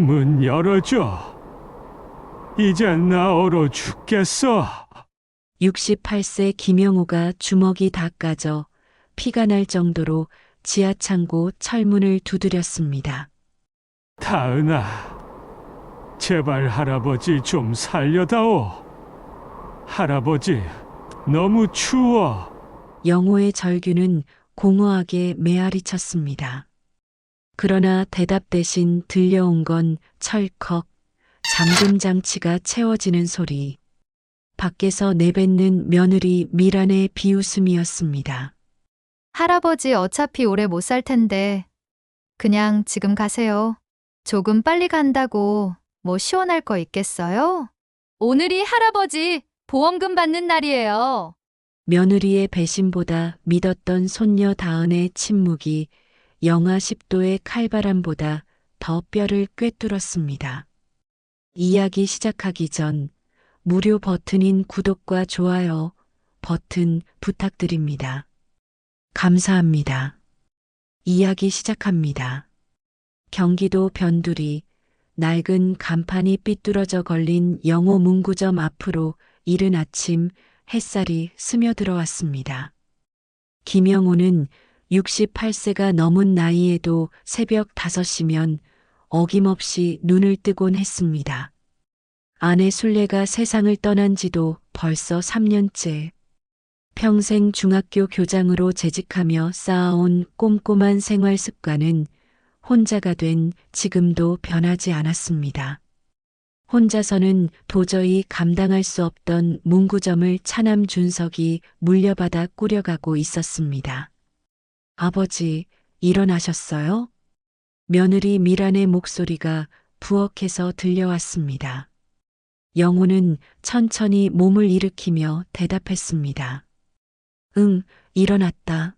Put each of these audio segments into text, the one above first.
문 열어줘. 이제 나 얼어 죽겠어. 68세 김영호가 주먹이 다 까져 피가 날 정도로 지하창고 철문을 두드렸습니다. 다은아, 제발 할아버지 좀 살려다오. 할아버지, 너무 추워. 영호의 절규는 공허하게 메아리쳤습니다. 그러나 대답 대신 들려온 건 철컥, 잠금 장치가 채워지는 소리. 밖에서 내뱉는 며느리 미란의 비웃음이었습니다. 할아버지 어차피 오래 못 살 텐데 그냥 지금 가세요. 조금 빨리 간다고 뭐 시원할 거 있겠어요? 오늘이 할아버지 보험금 받는 날이에요. 며느리의 배신보다 믿었던 손녀 다은의 침묵이 영하 10도의 칼바람보다 더 뼈를 꿰뚫었습니다. 이야기 시작하기 전 무료 버튼인 구독과 좋아요 버튼 부탁드립니다. 감사합니다. 이야기 시작합니다. 경기도 변두리 낡은 간판이 삐뚤어져 걸린 영호 문구점 앞으로 이른 아침 햇살이 스며들어왔습니다. 김영호는 68세가 넘은 나이에도 새벽 5시면 어김없이 눈을 뜨곤 했습니다. 아내 순례가 세상을 떠난 지도 벌써 3년째. 평생 중학교 교장으로 재직하며 쌓아온 꼼꼼한 생활 습관은 혼자가 된 지금도 변하지 않았습니다. 혼자서는 도저히 감당할 수 없던 문구점을 차남 준석이 물려받아 꾸려가고 있었습니다. 아버지, 일어나셨어요? 며느리 미란의 목소리가 부엌에서 들려왔습니다. 영호는 천천히 몸을 일으키며 대답했습니다. 응, 일어났다.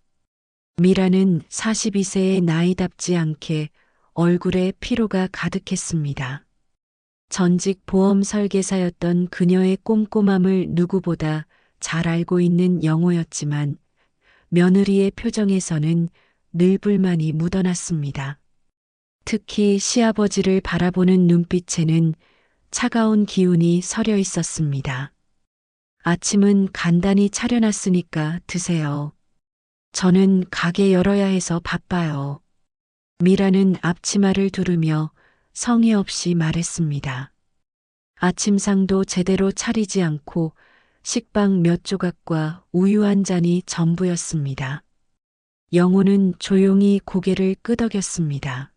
미란은 42세의 나이답지 않게 얼굴에 피로가 가득했습니다. 전직 보험 설계사였던 그녀의 꼼꼼함을 누구보다 잘 알고 있는 영호였지만 며느리의 표정에서는 늘 불만이 묻어났습니다. 특히 시아버지를 바라보는 눈빛에는 차가운 기운이 서려 있었습니다. 아침은 간단히 차려놨으니까 드세요. 저는 가게 열어야 해서 바빠요. 미라는 앞치마를 두르며 성의 없이 말했습니다. 아침상도 제대로 차리지 않고 식빵 몇 조각과 우유 한 잔이 전부였습니다. 영호는 조용히 고개를 끄덕였습니다.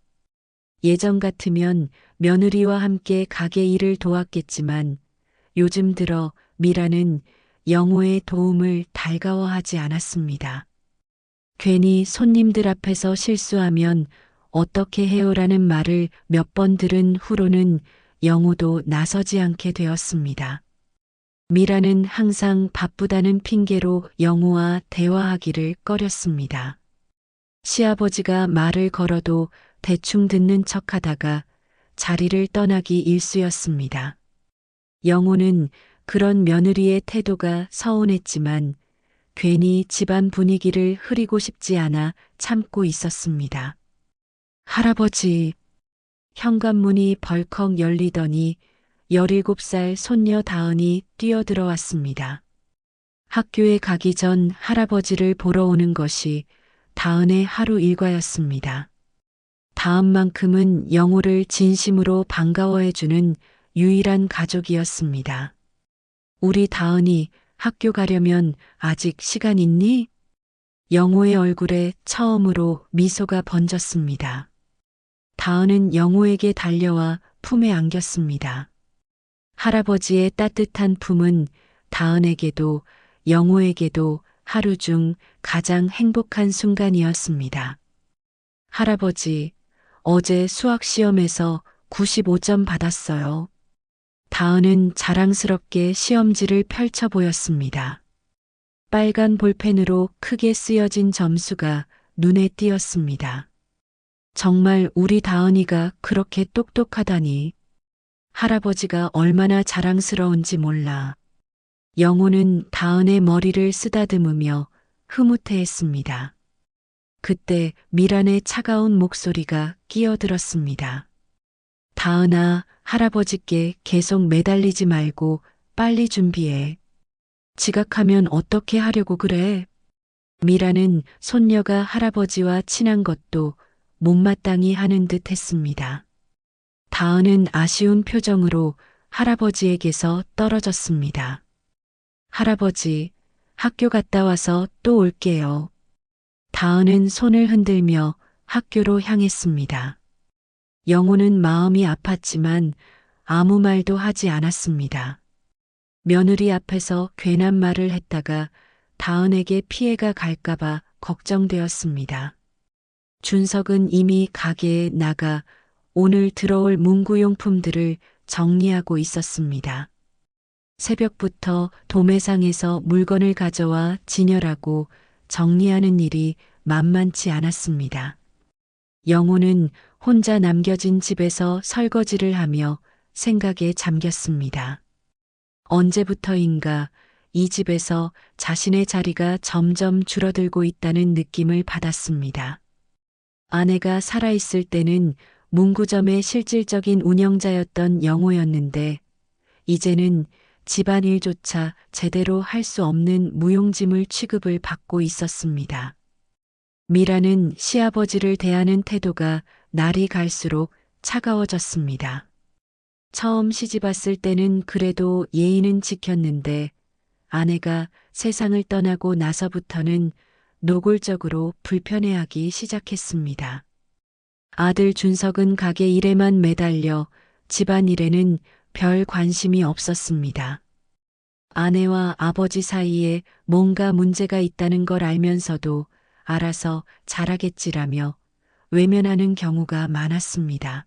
예전 같으면 며느리와 함께 가게 일을 도왔겠지만 요즘 들어 미라는 영호의 도움을 달가워하지 않았습니다. 괜히 손님들 앞에서 실수하면 어떻게 해요라는 말을 몇 번 들은 후로는 영호도 나서지 않게 되었습니다. 미라는 항상 바쁘다는 핑계로 영호와 대화하기를 꺼렸습니다. 시아버지가 말을 걸어도 대충 듣는 척하다가 자리를 떠나기 일쑤였습니다. 영호는 그런 며느리의 태도가 서운했지만 괜히 집안 분위기를 흐리고 싶지 않아 참고 있었습니다. 할아버지, 현관문이 벌컥 열리더니 17살 손녀 다은이 뛰어들어왔습니다. 학교에 가기 전 할아버지를 보러 오는 것이 다은의 하루 일과였습니다. 다음만큼은 영호를 진심으로 반가워해주는 유일한 가족이었습니다. 우리 다은이 학교 가려면 아직 시간 있니? 영호의 얼굴에 처음으로 미소가 번졌습니다. 다은은 영호에게 달려와 품에 안겼습니다. 할아버지의 따뜻한 품은 다은에게도 영호에게도 하루 중 가장 행복한 순간이었습니다. 할아버지, 어제 수학 시험에서 95점 받았어요. 다은은 자랑스럽게 시험지를 펼쳐 보였습니다. 빨간 볼펜으로 크게 쓰여진 점수가 눈에 띄었습니다. 정말 우리 다은이가 그렇게 똑똑하다니. 할아버지가 얼마나 자랑스러운지 몰라. 영호는 다은의 머리를 쓰다듬으며 흐뭇해했습니다. 그때 미란의 차가운 목소리가 끼어들었습니다. 다은아, 할아버지께 계속 매달리지 말고 빨리 준비해. 지각하면 어떻게 하려고 그래? 미라는 손녀가 할아버지와 친한 것도 못마땅히 하는 듯 했습니다. 다은은 아쉬운 표정으로 할아버지에게서 떨어졌습니다. 할아버지, 학교 갔다 와서 또 올게요. 다은은 손을 흔들며 학교로 향했습니다. 영호는 마음이 아팠지만 아무 말도 하지 않았습니다. 며느리 앞에서 괜한 말을 했다가 다은에게 피해가 갈까봐 걱정되었습니다. 준석은 이미 가게에 나가 오늘 들어올 문구용품들을 정리하고 있었습니다. 새벽부터 도매상에서 물건을 가져와 진열하고 정리하는 일이 만만치 않았습니다. 영호는 혼자 남겨진 집에서 설거지를 하며 생각에 잠겼습니다. 언제부터인가 이 집에서 자신의 자리가 점점 줄어들고 있다는 느낌을 받았습니다. 아내가 살아있을 때는 문구점의 실질적인 운영자였던 영호였는데 이제는 집안일조차 제대로 할 수 없는 무용지물 취급을 받고 있었습니다. 미라는 시아버지를 대하는 태도가 날이 갈수록 차가워졌습니다. 처음 시집왔을 때는 그래도 예의는 지켰는데 아내가 세상을 떠나고 나서부터는 노골적으로 불편해하기 시작했습니다. 아들 준석은 가게 일에만 매달려 집안일에는 별 관심이 없었습니다. 아내와 아버지 사이에 뭔가 문제가 있다는 걸 알면서도 알아서 잘하겠지라며 외면하는 경우가 많았습니다.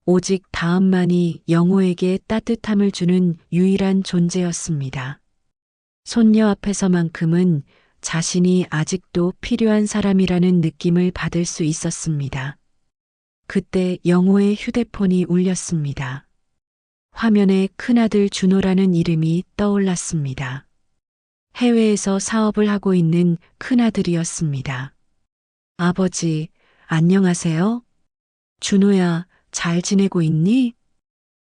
오직 다음만이 영호에게 따뜻함을 주는 유일한 존재였습니다. 손녀 앞에서만큼은 자신이 아직도 필요한 사람이라는 느낌을 받을 수 있었습니다. 그때 영호의 휴대폰이 울렸습니다. 화면에 큰아들 준호라는 이름이 떠올랐습니다. 해외에서 사업을 하고 있는 큰아들이었습니다. 아버지, 안녕하세요? 준호야, 잘 지내고 있니?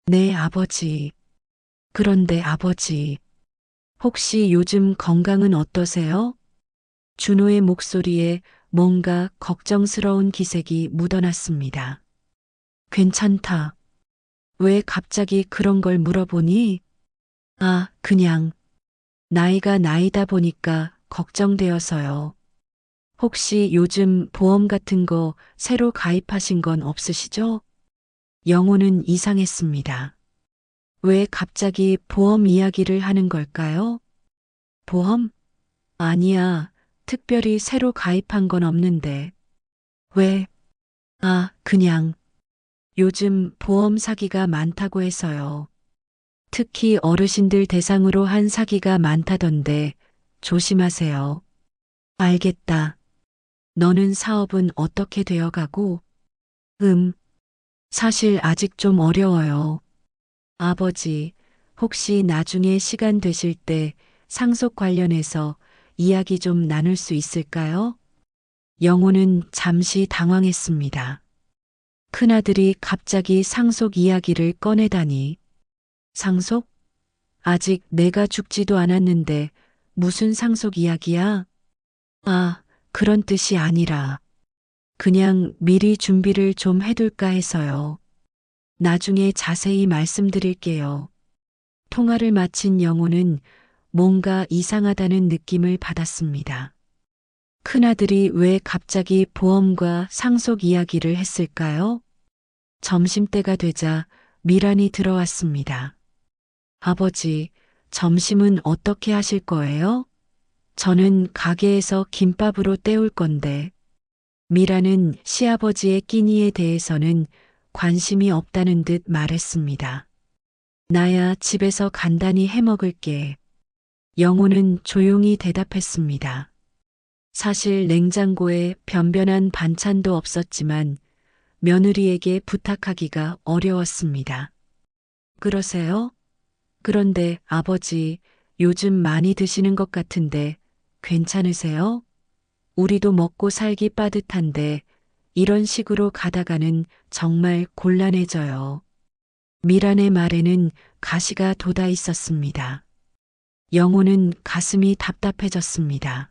네, 아버지. 그런데 아버지, 혹시 요즘 건강은 어떠세요? 준호의 목소리에 뭔가 걱정스러운 기색이 묻어났습니다. 괜찮다. 왜 갑자기 그런 걸 물어보니? 아, 그냥 나이가 나이다 보니까 걱정되어서요. 혹시 요즘 보험 같은 거 새로 가입하신 건 없으시죠? 영호는 이상했습니다. 왜 갑자기 보험 이야기를 하는 걸까요? 보험? 아니야. 특별히 새로 가입한 건 없는데. 왜? 아, 그냥. 요즘 보험 사기가 많다고 해서요. 특히 어르신들 대상으로 한 사기가 많다던데 조심하세요. 알겠다. 너는 사업은 어떻게 되어가고? 사실 아직 좀 어려워요. 아버지, 혹시 나중에 시간 되실 때 상속 관련해서 이야기 좀 나눌 수 있을까요? 영호는 잠시 당황했습니다. 큰아들이 갑자기 상속 이야기를 꺼내다니. 상속? 아직 내가 죽지도 않았는데 무슨 상속 이야기야? 아, 그런 뜻이 아니라 그냥 미리 준비를 좀 해둘까 해서요. 나중에 자세히 말씀드릴게요. 통화를 마친 영호는 뭔가 이상하다는 느낌을 받았습니다. 큰아들이 왜 갑자기 보험과 상속 이야기를 했을까요? 점심때가 되자 미란이 들어왔습니다. 아버지, 점심은 어떻게 하실 거예요? 저는 가게에서 김밥으로 때울 건데. 미라는 시아버지의 끼니에 대해서는 관심이 없다는 듯 말했습니다. 나야 집에서 간단히 해 먹을게. 영호는 조용히 대답했습니다. 사실 냉장고에 변변한 반찬도 없었지만 며느리에게 부탁하기가 어려웠습니다. 그러세요? 그런데 아버지, 요즘 많이 드시는 것 같은데 괜찮으세요? 우리도 먹고 살기 빠듯한데 이런 식으로 가다가는 정말 곤란해져요. 미란의 말에는 가시가 돋아 있었습니다. 영호는 가슴이 답답해졌습니다.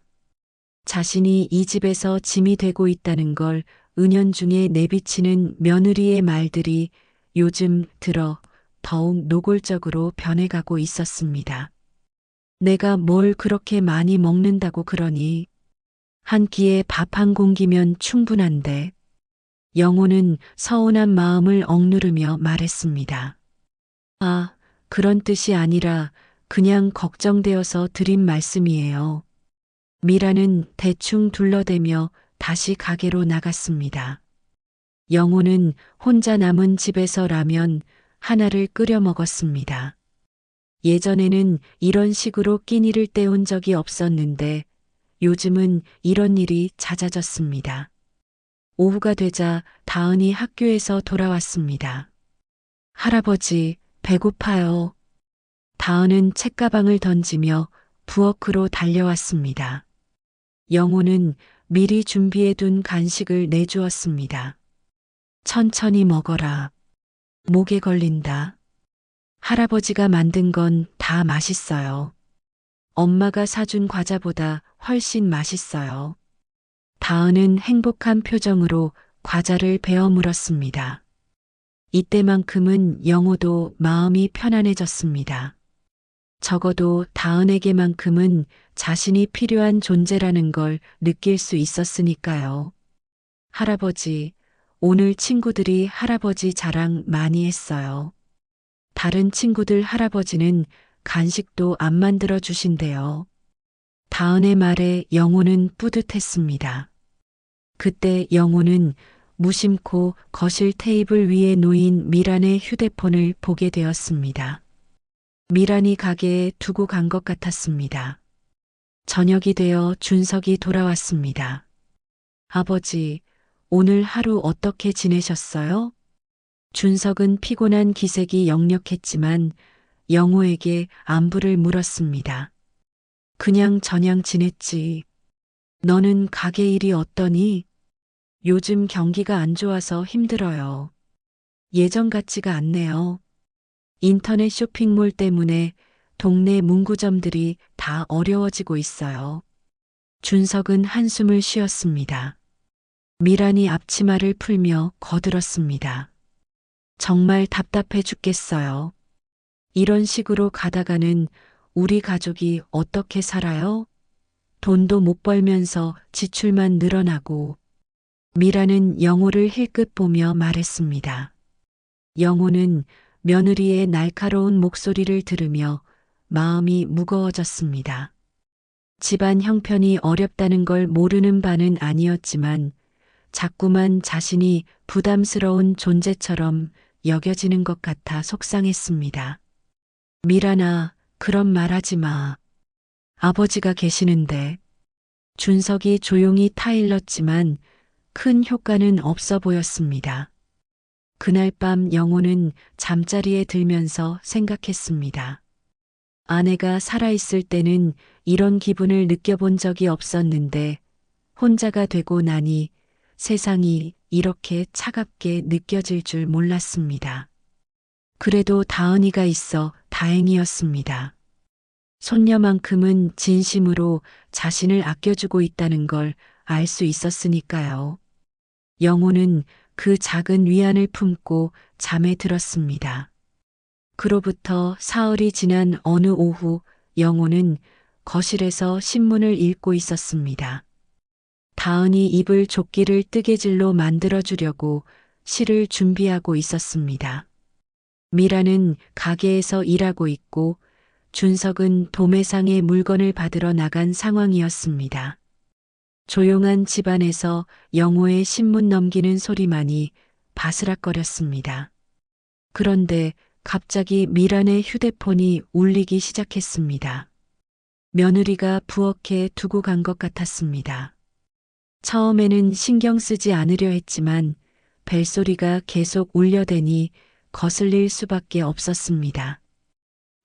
자신이 이 집에서 짐이 되고 있다는 걸 은연중에 내비치는 며느리의 말들이 요즘 들어 더욱 노골적으로 변해가고 있었습니다. 내가 뭘 그렇게 많이 먹는다고 그러니? 한 끼에 밥 한 공기면 충분한데. 영호는 서운한 마음을 억누르며 말했습니다. 아, 그런 뜻이 아니라 그냥 걱정되어서 드린 말씀이에요. 미라는 대충 둘러대며 다시 가게로 나갔습니다. 영호는 혼자 남은 집에서 라면 하나를 끓여 먹었습니다. 예전에는 이런 식으로 끼니를 때운 적이 없었는데 요즘은 이런 일이 잦아졌습니다. 오후가 되자 다은이 학교에서 돌아왔습니다. 할아버지, 배고파요. 다은은 책가방을 던지며 부엌으로 달려왔습니다. 영호는 미리 준비해둔 간식을 내주었습니다. 천천히 먹어라. 목에 걸린다. 할아버지가 만든 건 다 맛있어요. 엄마가 사준 과자보다 훨씬 맛있어요. 다은은 행복한 표정으로 과자를 베어 물었습니다. 이때만큼은 영호도 마음이 편안해졌습니다. 적어도 다은에게만큼은 자신이 필요한 존재라는 걸 느낄 수 있었으니까요. 할아버지, 오늘 친구들이 할아버지 자랑 많이 했어요. 다른 친구들 할아버지는 간식도 안 만들어 주신대요. 다은의 말에 영호는 뿌듯했습니다. 그때 영호는 무심코 거실 테이블 위에 놓인 미란의 휴대폰을 보게 되었습니다. 미란이 가게에 두고 간 것 같았습니다. 저녁이 되어 준석이 돌아왔습니다. 아버지, 오늘 하루 어떻게 지내셨어요? 준석은 피곤한 기색이 역력했지만 영호에게 안부를 물었습니다. 그냥 저냥 지냈지. 너는 가게 일이 어떠니? 요즘 경기가 안 좋아서 힘들어요. 예전 같지가 않네요. 인터넷 쇼핑몰 때문에 동네 문구점들이 다 어려워지고 있어요. 준석은 한숨을 쉬었습니다. 미란이 앞치마를 풀며 거들었습니다. 정말 답답해 죽겠어요. 이런 식으로 가다가는 우리 가족이 어떻게 살아요? 돈도 못 벌면서 지출만 늘어나고. 미라는 영호를 힐끗 보며 말했습니다. 영호는 며느리의 날카로운 목소리를 들으며 마음이 무거워졌습니다. 집안 형편이 어렵다는 걸 모르는 바는 아니었지만 자꾸만 자신이 부담스러운 존재처럼 여겨지는 것 같아 속상했습니다. 미란아, 그런 말 하지 마. 아버지가 계시는데. 준석이 조용히 타일렀지만 큰 효과는 없어 보였습니다. 그날 밤 영호는 잠자리에 들면서 생각했습니다. 아내가 살아있을 때는 이런 기분을 느껴본 적이 없었는데 혼자가 되고 나니 세상이 이렇게 차갑게 느껴질 줄 몰랐습니다. 그래도 다은이가 있어 다행이었습니다. 손녀만큼은 진심으로 자신을 아껴주고 있다는 걸 알 수 있었으니까요. 영호는 그 작은 위안을 품고 잠에 들었습니다. 그로부터 사흘이 지난 어느 오후 영호는 거실에서 신문을 읽고 있었습니다. 다은이 입을 조끼를 뜨개질로 만들어주려고 실을 준비하고 있었습니다. 미라는 가게에서 일하고 있고 준석은 도매상의 물건을 받으러 나간 상황이었습니다. 조용한 집안에서 영호의 신문 넘기는 소리만이 바스락거렸습니다. 그런데 갑자기 미란의 휴대폰이 울리기 시작했습니다. 며느리가 부엌에 두고 간 것 같았습니다. 처음에는 신경 쓰지 않으려 했지만 벨소리가 계속 울려대니 거슬릴 수밖에 없었습니다.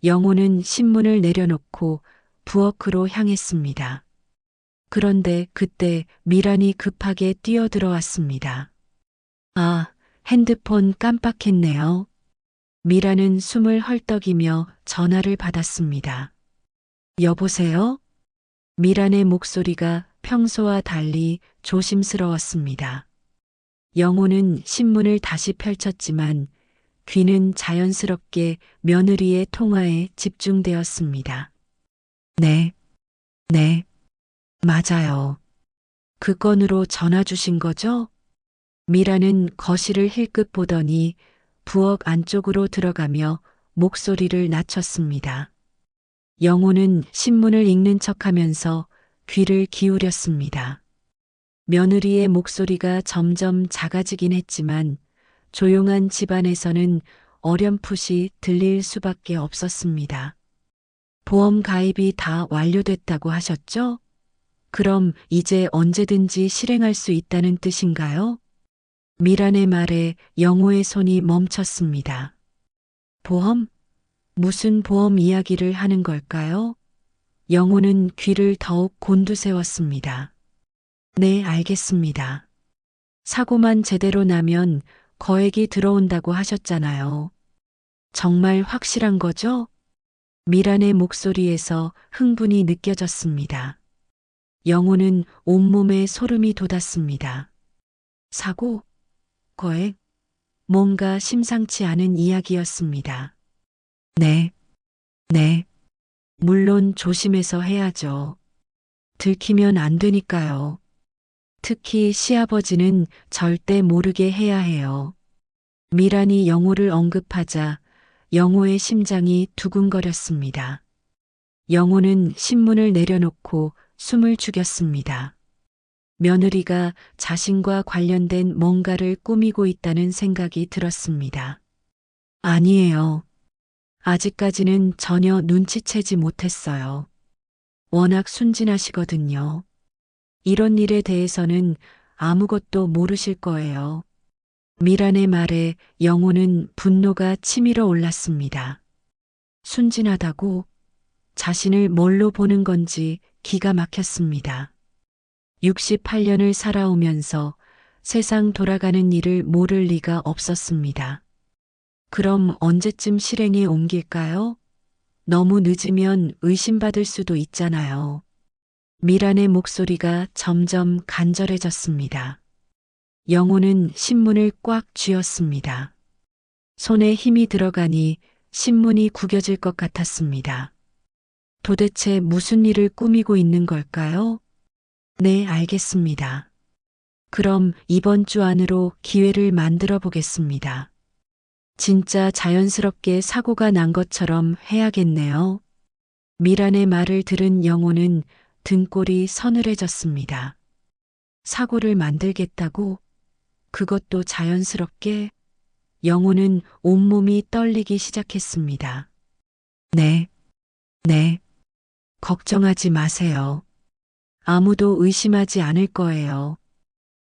영호는 신문을 내려놓고 부엌으로 향했습니다. 그런데 그때 미란이 급하게 뛰어들어왔습니다. 아, 핸드폰 깜빡했네요. 미란은 숨을 헐떡이며 전화를 받았습니다. 여보세요? 미란의 목소리가 평소와 달리 조심스러웠습니다. 영호는 신문을 다시 펼쳤지만 귀는 자연스럽게 며느리의 통화에 집중되었습니다. 네, 네, 맞아요. 그 건으로 전화 주신 거죠? 미라는 거실을 힐끗 보더니 부엌 안쪽으로 들어가며 목소리를 낮췄습니다. 영호는 신문을 읽는 척하면서 귀를 기울였습니다. 며느리의 목소리가 점점 작아지긴 했지만 조용한 집안에서는 어렴풋이 들릴 수밖에 없었습니다. 보험 가입이 다 완료됐다고 하셨죠? 그럼 이제 언제든지 실행할 수 있다는 뜻인가요? 미란의 말에 영호의 손이 멈췄습니다. 보험? 무슨 보험 이야기를 하는 걸까요? 영호는 귀를 더욱 곤두세웠습니다. 네, 알겠습니다. 사고만 제대로 나면 거액이 들어온다고 하셨잖아요. 정말 확실한 거죠? 미란의 목소리에서 흥분이 느껴졌습니다. 영호는 온몸에 소름이 돋았습니다. 사고? 거액? 뭔가 심상치 않은 이야기였습니다. 네, 네. 물론 조심해서 해야죠. 들키면 안 되니까요. 특히 시아버지는 절대 모르게 해야 해요. 미란이 영호를 언급하자 영호의 심장이 두근거렸습니다. 영호는 신문을 내려놓고 숨을 죽였습니다. 며느리가 자신과 관련된 뭔가를 꾸미고 있다는 생각이 들었습니다. 아니에요. 아직까지는 전혀 눈치채지 못했어요. 워낙 순진하시거든요. 이런 일에 대해서는 아무것도 모르실 거예요. 미란의 말에 영호는 분노가 치밀어 올랐습니다. 순진하다고 자신을 뭘로 보는 건지 기가 막혔습니다. 68년을 살아오면서 세상 돌아가는 일을 모를 리가 없었습니다. 그럼 언제쯤 실행에 옮길까요? 너무 늦으면 의심받을 수도 있잖아요. 미란의 목소리가 점점 간절해졌습니다. 영호는 신문을 꽉 쥐었습니다. 손에 힘이 들어가니 신문이 구겨질 것 같았습니다. 도대체 무슨 일을 꾸미고 있는 걸까요? 네, 알겠습니다. 그럼 이번 주 안으로 기회를 만들어 보겠습니다. 진짜 자연스럽게 사고가 난 것처럼 해야겠네요. 미란의 말을 들은 영호는 등골이 서늘해졌습니다. 사고를 만들겠다고? 그것도 자연스럽게? 영호는 온몸이 떨리기 시작했습니다. 네, 네. 걱정하지 마세요. 아무도 의심하지 않을 거예요.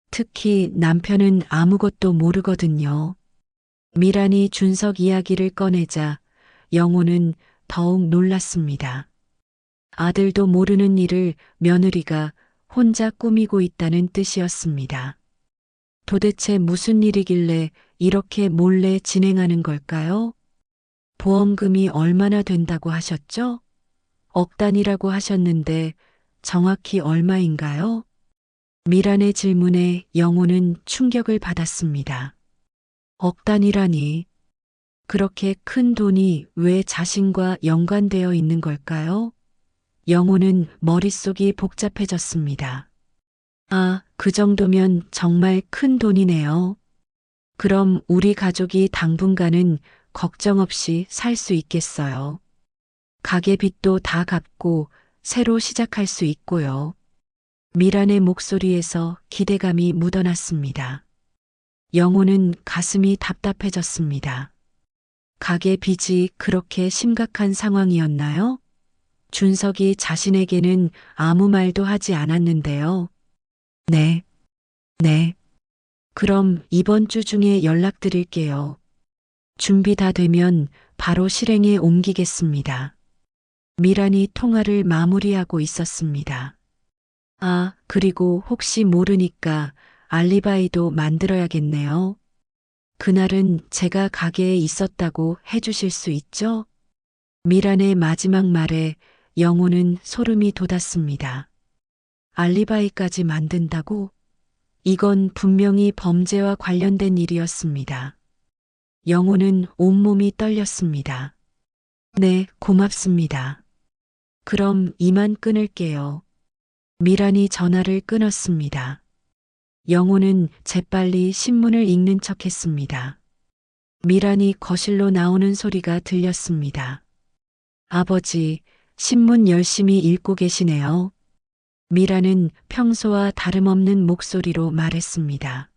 특히 남편은 아무것도 모르거든요. 미란이 준석 이야기를 꺼내자 영호는 더욱 놀랐습니다. 아들도 모르는 일을 며느리가 혼자 꾸미고 있다는 뜻이었습니다. 도대체 무슨 일이길래 이렇게 몰래 진행하는 걸까요? 보험금이 얼마나 된다고 하셨죠? 억 단위라고 하셨는데 정확히 얼마인가요? 미란의 질문에 영호는 충격을 받았습니다. 억 단위라니. 그렇게 큰 돈이 왜 자신과 연관되어 있는 걸까요? 영호는 머릿속이 복잡해졌습니다. 아, 그 정도면 정말 큰 돈이네요. 그럼 우리 가족이 당분간은 걱정 없이 살 수 있겠어요. 가게 빚도 다 갚고 새로 시작할 수 있고요. 미란의 목소리에서 기대감이 묻어났습니다. 영호는 가슴이 답답해졌습니다. 가게 빚이 그렇게 심각한 상황이었나요? 준석이 자신에게는 아무 말도 하지 않았는데요. 네, 네. 그럼 이번 주 중에 연락드릴게요. 준비 다 되면 바로 실행에 옮기겠습니다. 미란이 통화를 마무리하고 있었습니다. 아, 그리고 혹시 모르니까 알리바이도 만들어야겠네요. 그날은 제가 가게에 있었다고 해주실 수 있죠? 미란의 마지막 말에 영호는 소름이 돋았습니다. 알리바이까지 만든다고? 이건 분명히 범죄와 관련된 일이었습니다. 영호는 온몸이 떨렸습니다. 네, 고맙습니다. 그럼 이만 끊을게요. 미란이 전화를 끊었습니다. 영호는 재빨리 신문을 읽는 척 했습니다. 미란이 거실로 나오는 소리가 들렸습니다. 아버지, 신문 열심히 읽고 계시네요. 미란은 평소와 다름없는 목소리로 말했습니다.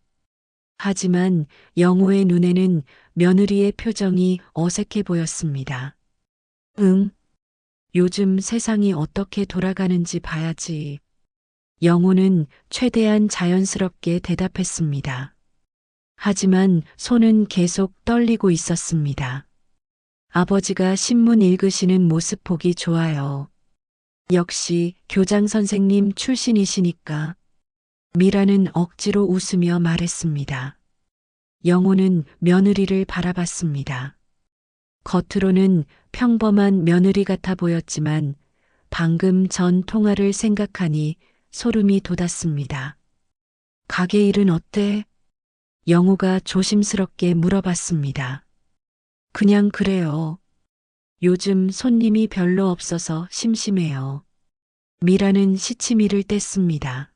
하지만 영호의 눈에는 며느리의 표정이 어색해 보였습니다. 응, 요즘 세상이 어떻게 돌아가는지 봐야지. 영호는 최대한 자연스럽게 대답했습니다. 하지만 손은 계속 떨리고 있었습니다. 아버지가 신문 읽으시는 모습 보기 좋아요. 역시 교장 선생님 출신이시니까. 미라는 억지로 웃으며 말했습니다. 영호는 며느리를 바라봤습니다. 겉으로는 평범한 며느리 같아 보였지만 방금 전 통화를 생각하니 소름이 돋았습니다. 가게 일은 어때? 영호가 조심스럽게 물어봤습니다. 그냥 그래요. 요즘 손님이 별로 없어서 심심해요. 미라는 시치미를 뗐습니다.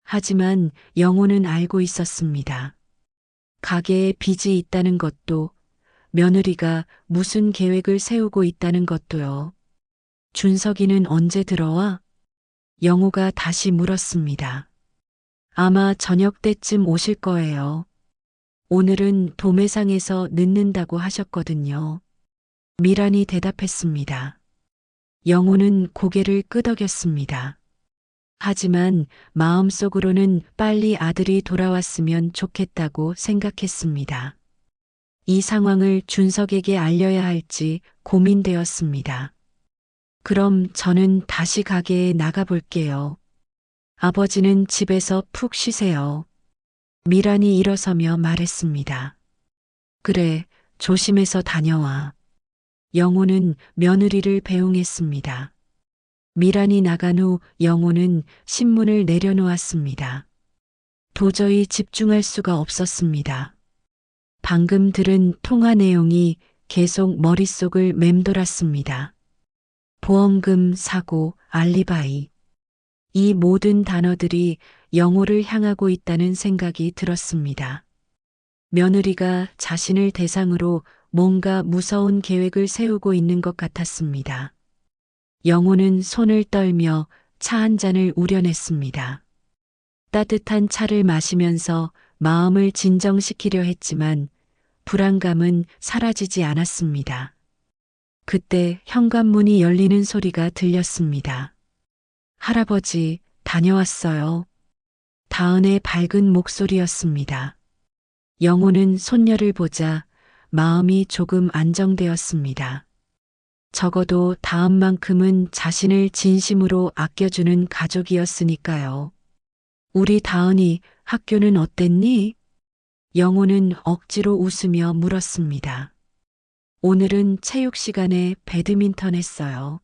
하지만 영호는 알고 있었습니다. 가게에 빚이 있다는 것도, 며느리가 무슨 계획을 세우고 있다는 것도요. 준석이는 언제 들어와? 영호가 다시 물었습니다. 아마 저녁 때쯤 오실 거예요. 오늘은 도매상에서 늦는다고 하셨거든요. 미란이 대답했습니다. 영호는 고개를 끄덕였습니다. 하지만 마음속으로는 빨리 아들이 돌아왔으면 좋겠다고 생각했습니다. 이 상황을 준석에게 알려야 할지 고민되었습니다. 그럼 저는 다시 가게에 나가볼게요. 아버지는 집에서 푹 쉬세요. 미란이 일어서며 말했습니다. 그래, 조심해서 다녀와. 영호는 며느리를 배웅했습니다. 미란이 나간 후 영호는 신문을 내려놓았습니다. 도저히 집중할 수가 없었습니다. 방금 들은 통화 내용이 계속 머릿속을 맴돌았습니다. 보험금 사고, 알리바이. 이 모든 단어들이 영호를 향하고 있다는 생각이 들었습니다. 며느리가 자신을 대상으로 뭔가 무서운 계획을 세우고 있는 것 같았습니다. 영호는 손을 떨며 차 한 잔을 우려냈습니다. 따뜻한 차를 마시면서 마음을 진정시키려 했지만 불안감은 사라지지 않았습니다. 그때 현관문이 열리는 소리가 들렸습니다. 할아버지, 다녀왔어요. 다은의 밝은 목소리였습니다. 영호는 손녀를 보자 마음이 조금 안정되었습니다. 적어도 다음만큼은 자신을 진심으로 아껴주는 가족이었으니까요. 우리 다은이 학교는 어땠니? 영호는 억지로 웃으며 물었습니다. 오늘은 체육 시간에 배드민턴 했어요.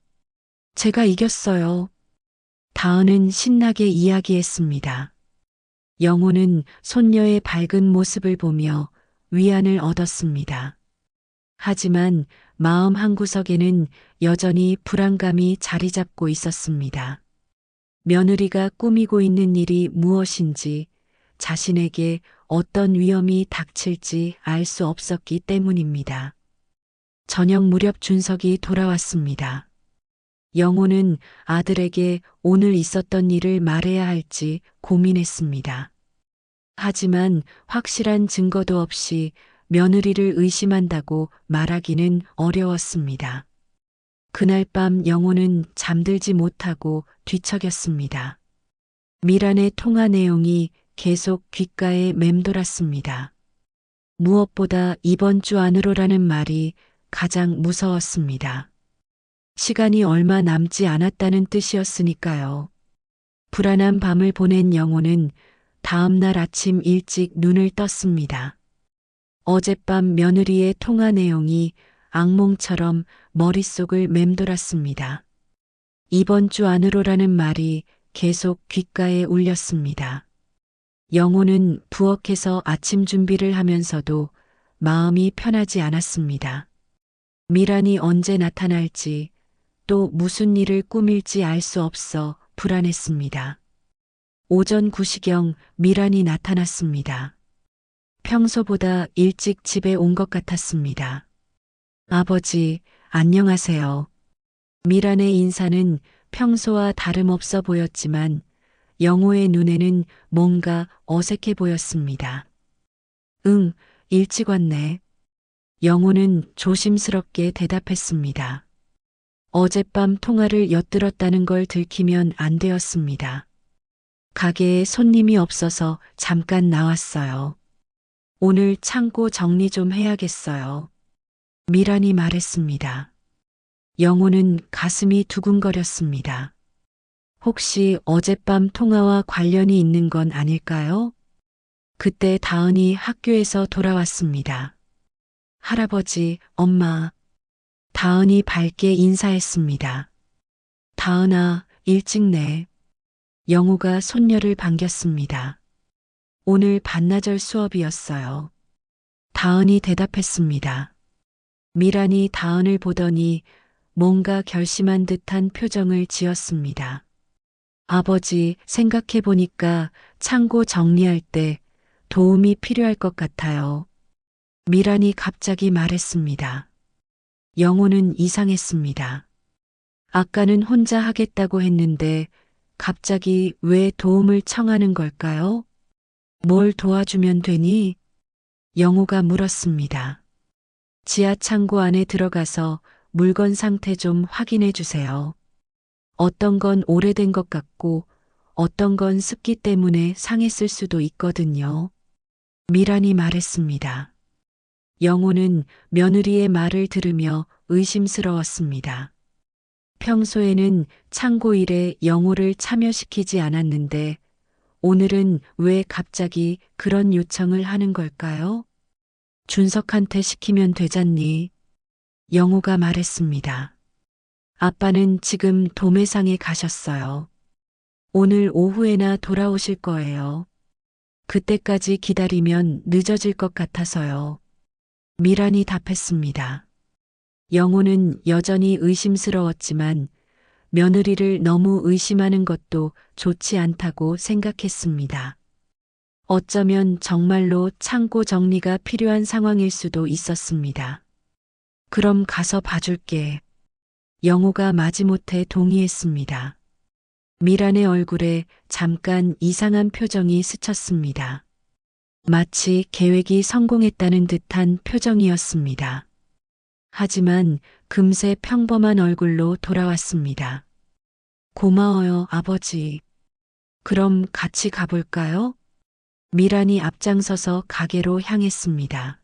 제가 이겼어요. 다은은 신나게 이야기했습니다. 영호는 손녀의 밝은 모습을 보며 위안을 얻었습니다. 하지만 마음 한구석에는 여전히 불안감이 자리 잡고 있었습니다. 며느리가 꾸미고 있는 일이 무엇인지, 자신에게 어떤 위험이 닥칠지 알 수 없었기 때문입니다. 저녁 무렵 준석이 돌아왔습니다. 영호는 아들에게 오늘 있었던 일을 말해야 할지 고민했습니다. 하지만 확실한 증거도 없이 며느리를 의심한다고 말하기는 어려웠습니다. 그날 밤 영호는 잠들지 못하고 뒤척였습니다. 미란의 통화 내용이 계속 귓가에 맴돌았습니다. 무엇보다 이번 주 안으로라는 말이 가장 무서웠습니다. 시간이 얼마 남지 않았다는 뜻이었으니까요. 불안한 밤을 보낸 영호는 다음 날 아침 일찍 눈을 떴습니다. 어젯밤 며느리의 통화 내용이 악몽처럼 머릿속을 맴돌았습니다. 이번 주 안으로라는 말이 계속 귓가에 울렸습니다. 영호는 부엌에서 아침 준비를 하면서도 마음이 편하지 않았습니다. 미란이 언제 나타날지 또 무슨 일을 꾸밀지 알 수 없어 불안했습니다. 오전 9시경 미란이 나타났습니다. 평소보다 일찍 집에 온 것 같았습니다. 아버지, 안녕하세요. 미란의 인사는 평소와 다름없어 보였지만 영호의 눈에는 뭔가 어색해 보였습니다. 응, 일찍 왔네. 영호는 조심스럽게 대답했습니다. 어젯밤 통화를 엿들었다는 걸 들키면 안 되었습니다. 가게에 손님이 없어서 잠깐 나왔어요. 오늘 창고 정리 좀 해야겠어요. 미란이 말했습니다. 영호는 가슴이 두근거렸습니다. 혹시 어젯밤 통화와 관련이 있는 건 아닐까요? 그때 다은이 학교에서 돌아왔습니다. 할아버지, 엄마. 다은이 밝게 인사했습니다. 다은아, 일찍 내. 영호가 손녀를 반겼습니다. 오늘 반나절 수업이었어요. 다은이 대답했습니다. 미란이 다은을 보더니 뭔가 결심한 듯한 표정을 지었습니다. 아버지, 생각해보니까 창고 정리할 때 도움이 필요할 것 같아요. 미란이 갑자기 말했습니다. 영호는 이상했습니다. 아까는 혼자 하겠다고 했는데 갑자기 왜 도움을 청하는 걸까요? 뭘 도와주면 되니? 영호가 물었습니다. 지하 창고 안에 들어가서 물건 상태 좀 확인해 주세요. 어떤 건 오래된 것 같고 어떤 건 습기 때문에 상했을 수도 있거든요. 미란이 말했습니다. 영호는 며느리의 말을 들으며 의심스러웠습니다. 평소에는 창고 일에 영호를 참여시키지 않았는데 오늘은 왜 갑자기 그런 요청을 하는 걸까요? 준석한테 시키면 되잖니. 영호가 말했습니다. 아빠는 지금 도매상에 가셨어요. 오늘 오후에나 돌아오실 거예요. 그때까지 기다리면 늦어질 것 같아서요. 미란이 답했습니다. 영호는 여전히 의심스러웠지만 며느리를 너무 의심하는 것도 좋지 않다고 생각했습니다. 어쩌면 정말로 창고 정리가 필요한 상황일 수도 있었습니다. 그럼 가서 봐줄게. 영호가 마지못해 동의했습니다. 미란의 얼굴에 잠깐 이상한 표정이 스쳤습니다. 마치 계획이 성공했다는 듯한 표정이었습니다. 하지만 금세 평범한 얼굴로 돌아왔습니다. 고마워요, 아버지. 그럼 같이 가볼까요? 미란이 앞장서서 가게로 향했습니다.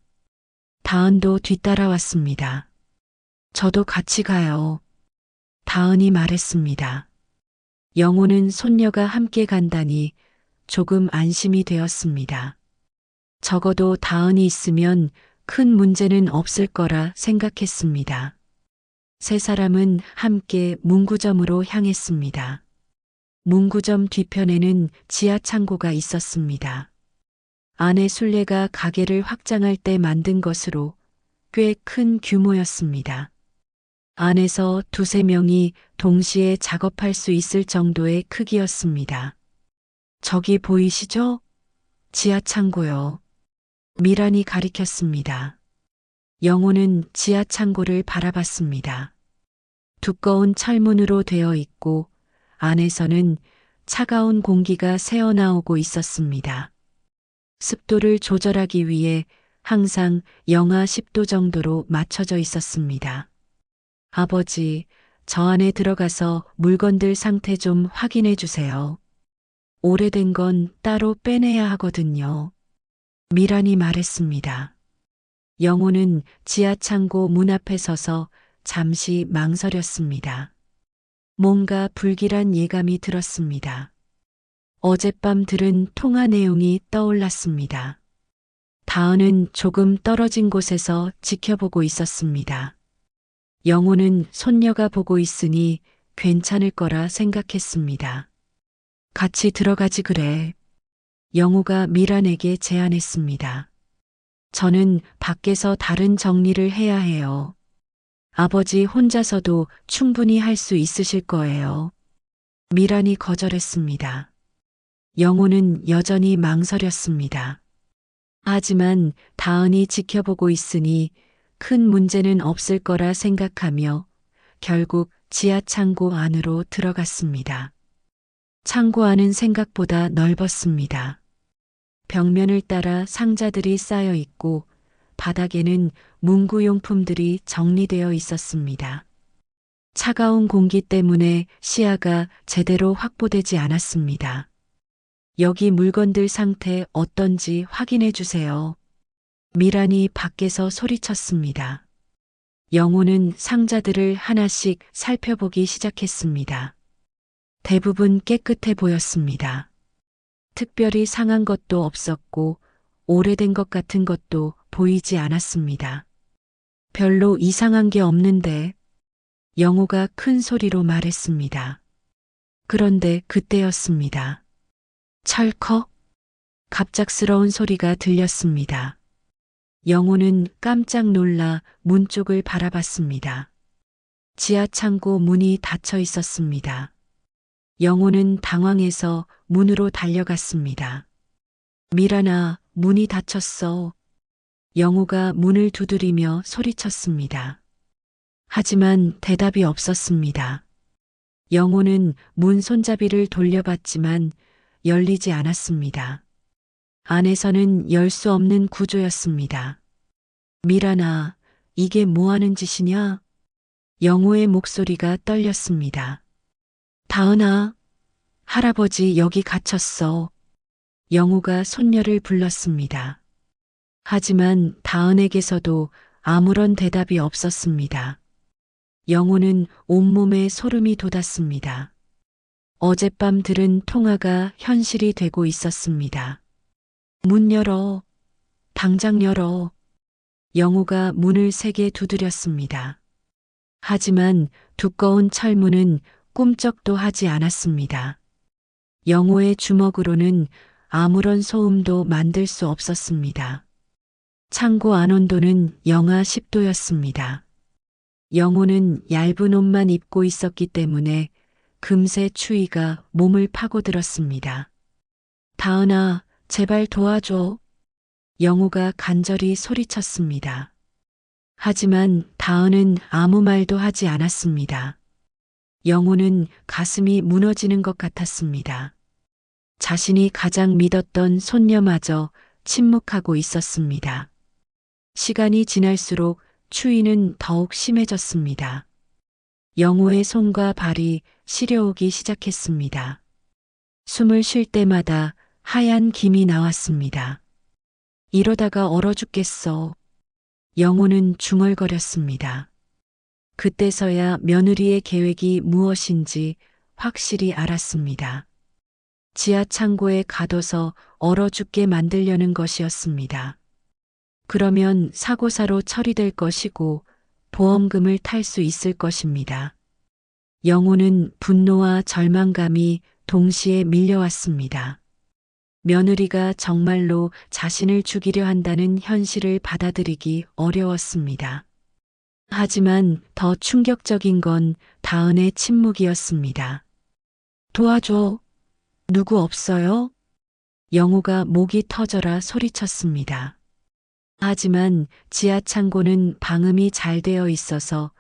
다은도 뒤따라왔습니다. 저도 같이 가요. 다은이 말했습니다. 영호는 손녀가 함께 간다니 조금 안심이 되었습니다. 적어도 다은이 있으면 큰 문제는 없을 거라 생각했습니다. 세 사람은 함께 문구점으로 향했습니다. 문구점 뒤편에는 지하 창고가 있었습니다. 안에 순례가 가게를 확장할 때 만든 것으로 꽤 큰 규모였습니다. 안에서 두세 명이 동시에 작업할 수 있을 정도의 크기였습니다. 저기 보이시죠? 지하 창고요. 미란이 가리켰습니다. 영호는 지하 창고를 바라봤습니다. 두꺼운 철문으로 되어 있고 안에서는 차가운 공기가 새어나오고 있었습니다. 습도를 조절하기 위해 항상 영하 10도 정도로 맞춰져 있었습니다. 아버지, 저 안에 들어가서 물건들 상태 좀 확인해 주세요. 오래된 건 따로 빼내야 하거든요. 미란이 말했습니다. 영호는 지하 창고 문 앞에 서서 잠시 망설였습니다. 뭔가 불길한 예감이 들었습니다. 어젯밤 들은 통화 내용이 떠올랐습니다. 다은은 조금 떨어진 곳에서 지켜보고 있었습니다. 영호는 손녀가 보고 있으니 괜찮을 거라 생각했습니다. 같이 들어가지 그래. 영호가 미란에게 제안했습니다. 저는 밖에서 다른 정리를 해야 해요. 아버지 혼자서도 충분히 할 수 있으실 거예요. 미란이 거절했습니다. 영호는 여전히 망설였습니다. 하지만 다은이 지켜보고 있으니 큰 문제는 없을 거라 생각하며 결국 지하 창고 안으로 들어갔습니다. 창고 안은 생각보다 넓었습니다. 벽면을 따라 상자들이 쌓여 있고 바닥에는 문구용품들이 정리되어 있었습니다. 차가운 공기 때문에 시야가 제대로 확보되지 않았습니다. 여기 물건들 상태 어떤지 확인해 주세요. 미란이 밖에서 소리쳤습니다. 영호는 상자들을 하나씩 살펴보기 시작했습니다. 대부분 깨끗해 보였습니다. 특별히 상한 것도 없었고 오래된 것 같은 것도 보이지 않았습니다. 별로 이상한 게 없는데 영호가 큰 소리로 말했습니다. 그런데 그때였습니다. 철컥? 갑작스러운 소리가 들렸습니다. 영호는 깜짝 놀라 문 쪽을 바라봤습니다. 지하 창고 문이 닫혀 있었습니다. 영호는 당황해서 문으로 달려갔습니다. 미란아, 문이 닫혔어. 영호가 문을 두드리며 소리쳤습니다. 하지만 대답이 없었습니다. 영호는 문 손잡이를 돌려봤지만 열리지 않았습니다. 안에서는 열 수 없는 구조였습니다. 미란아, 이게 뭐 하는 짓이냐? 영호의 목소리가 떨렸습니다. 다은아, 할아버지 여기 갇혔어. 영호가 손녀를 불렀습니다. 하지만 다은에게서도 아무런 대답이 없었습니다. 영호는 온몸에 소름이 돋았습니다. 어젯밤 들은 통화가 현실이 되고 있었습니다. 문 열어. 당장 열어. 영호가 문을 세게 두드렸습니다. 하지만 두꺼운 철문은 꿈쩍도 하지 않았습니다. 영호의 주먹으로는 아무런 소음도 만들 수 없었습니다. 창고 안 온도는 영하 10도였습니다. 영호는 얇은 옷만 입고 있었기 때문에 금세 추위가 몸을 파고들었습니다. 다은아, 제발 도와줘. 영호가 간절히 소리쳤습니다. 하지만 다은은 아무 말도 하지 않았습니다. 영호는 가슴이 무너지는 것 같았습니다. 자신이 가장 믿었던 손녀마저 침묵하고 있었습니다. 시간이 지날수록 추위는 더욱 심해졌습니다. 영호의 손과 발이 시려오기 시작했습니다. 숨을 쉴 때마다 하얀 김이 나왔습니다. 이러다가 얼어 죽겠어. 영호는 중얼거렸습니다. 그때서야 며느리의 계획이 무엇인지 확실히 알았습니다. 지하 창고에 가둬서 얼어 죽게 만들려는 것이었습니다. 그러면 사고사로 처리될 것이고 보험금을 탈 수 있을 것입니다. 영호는 분노와 절망감이 동시에 밀려왔습니다. 며느리가 정말로 자신을 죽이려 한다는 현실을 받아들이기 어려웠습니다. 하지만 더 충격적인 건 다은의 침묵이었습니다. 도와줘. 누구 없어요? 영호가 목이 터져라 소리쳤습니다. 하지만 지하 창고는 방음이 잘 되어 있어서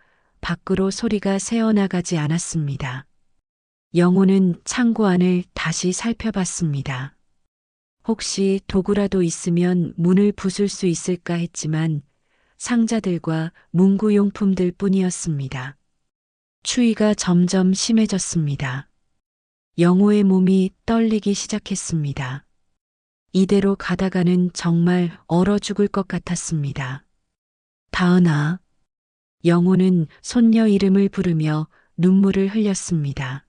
밖으로 소리가 새어나가지 않았습니다. 영호는 창고 안을 다시 살펴봤습니다. 혹시 도구라도 있으면 문을 부술 수 있을까 했지만 상자들과 문구용품들 뿐이었습니다. 추위가 점점 심해졌습니다. 영호의 몸이 떨리기 시작했습니다. 이대로 가다가는 정말 얼어 죽을 것 같았습니다. 다은아. 영호는 손녀 이름을 부르며 눈물을 흘렸습니다.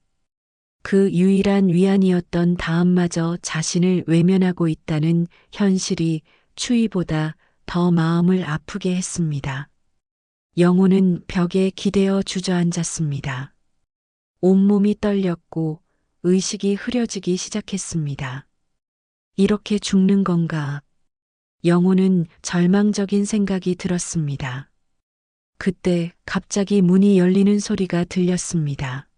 그 유일한 위안이었던 다음마저 자신을 외면하고 있다는 현실이 추위보다 더 마음을 아프게 했습니다. 영호는 벽에 기대어 주저앉았습니다. 온몸이 떨렸고 의식이 흐려지기 시작했습니다. 이렇게 죽는 건가? 영호는 절망적인 생각이 들었습니다. 그때 갑자기 문이 열리는 소리가 들렸습니다.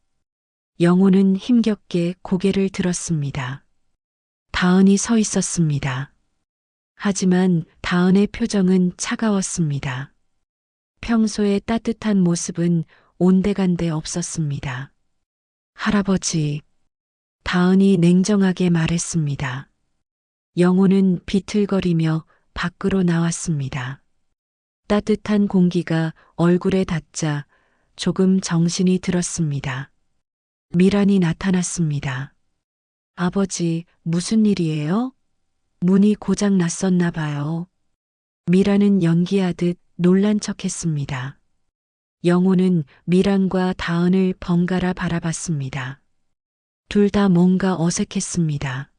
영호는 힘겹게 고개를 들었습니다. 다은이 서 있었습니다. 하지만 다은의 표정은 차가웠습니다. 평소의 따뜻한 모습은 온데간데 없었습니다. 할아버지, 다은이 냉정하게 말했습니다. 영호는 비틀거리며 밖으로 나왔습니다. 따뜻한 공기가 얼굴에 닿자 조금 정신이 들었습니다. 미란이 나타났습니다. 아버지, 무슨 일이에요? 문이 고장 났었나 봐요. 미란은 연기하듯 놀란 척했습니다. 영호는 미란과 다은을 번갈아 바라봤습니다. 둘 다 뭔가 어색했습니다.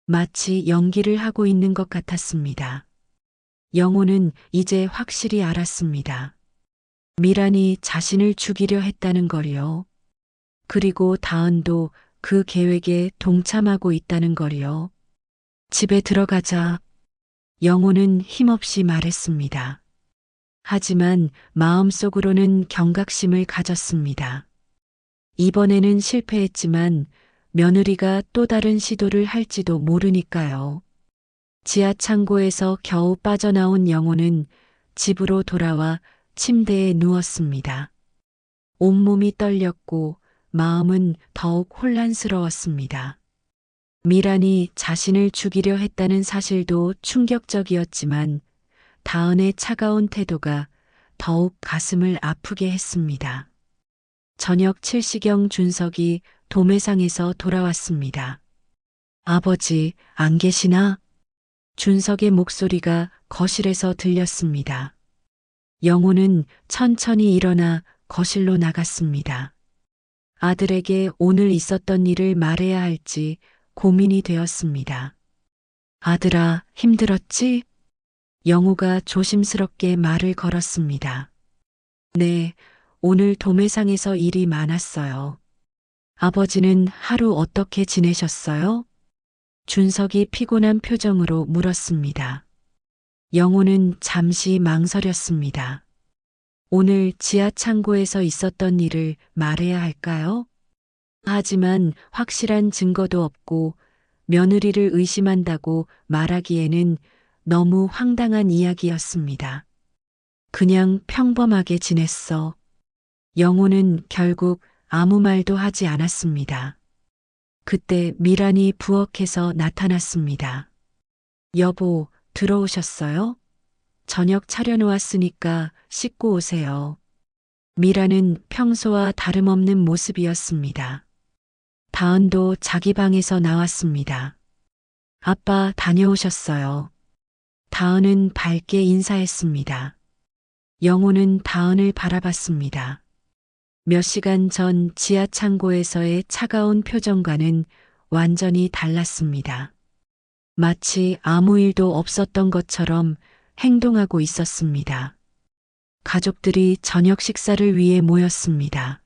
마치 연기를 하고 있는 것 같았습니다. 영호는 이제 확실히 알았습니다. 미란이 자신을 죽이려 했다는 걸요. 그리고 다은도 그 계획에 동참하고 있다는 걸요. 집에 들어가자. 영호는 힘없이 말했습니다. 하지만 마음속으로는 경각심을 가졌습니다. 이번에는 실패했지만 며느리가 또 다른 시도를 할지도 모르니까요. 지하 창고에서 겨우 빠져나온 영호는 집으로 돌아와 침대에 누웠습니다. 온몸이 떨렸고 마음은 더욱 혼란스러웠습니다. 미란이 자신을 죽이려 했다는 사실도 충격적이었지만 다은의 차가운 태도가 더욱 가슴을 아프게 했습니다. 저녁 7시경 준석이 도매상에서 돌아왔습니다. 아버지, 안 계시나? 준석의 목소리가 거실에서 들렸습니다. 영호는 천천히 일어나 거실로 나갔습니다. 아들에게 오늘 있었던 일을 말해야 할지 고민이 되었습니다. 아들아, 힘들었지? 영호가 조심스럽게 말을 걸었습니다. 네, 오늘 도매상에서 일이 많았어요. 아버지는 하루 어떻게 지내셨어요? 준석이 피곤한 표정으로 물었습니다. 영호는 잠시 망설였습니다. 오늘 지하 창고에서 있었던 일을 말해야 할까요? 하지만 확실한 증거도 없고 며느리를 의심한다고 말하기에는 너무 황당한 이야기였습니다. 그냥 평범하게 지냈어. 영호는 결국 아무 말도 하지 않았습니다. 그때 미란이 부엌에서 나타났습니다. 여보, 들어오셨어요? 저녁 차려놓았으니까 씻고 오세요. 미란은 평소와 다름없는 모습이었습니다. 다은도 자기 방에서 나왔습니다. 아빠 다녀오셨어요. 다은은 밝게 인사했습니다. 영호는 다은을 바라봤습니다. 몇 시간 전 지하 창고에서의 차가운 표정과는 완전히 달랐습니다. 마치 아무 일도 없었던 것처럼 행동하고 있었습니다. 가족들이 저녁 식사를 위해 모였습니다.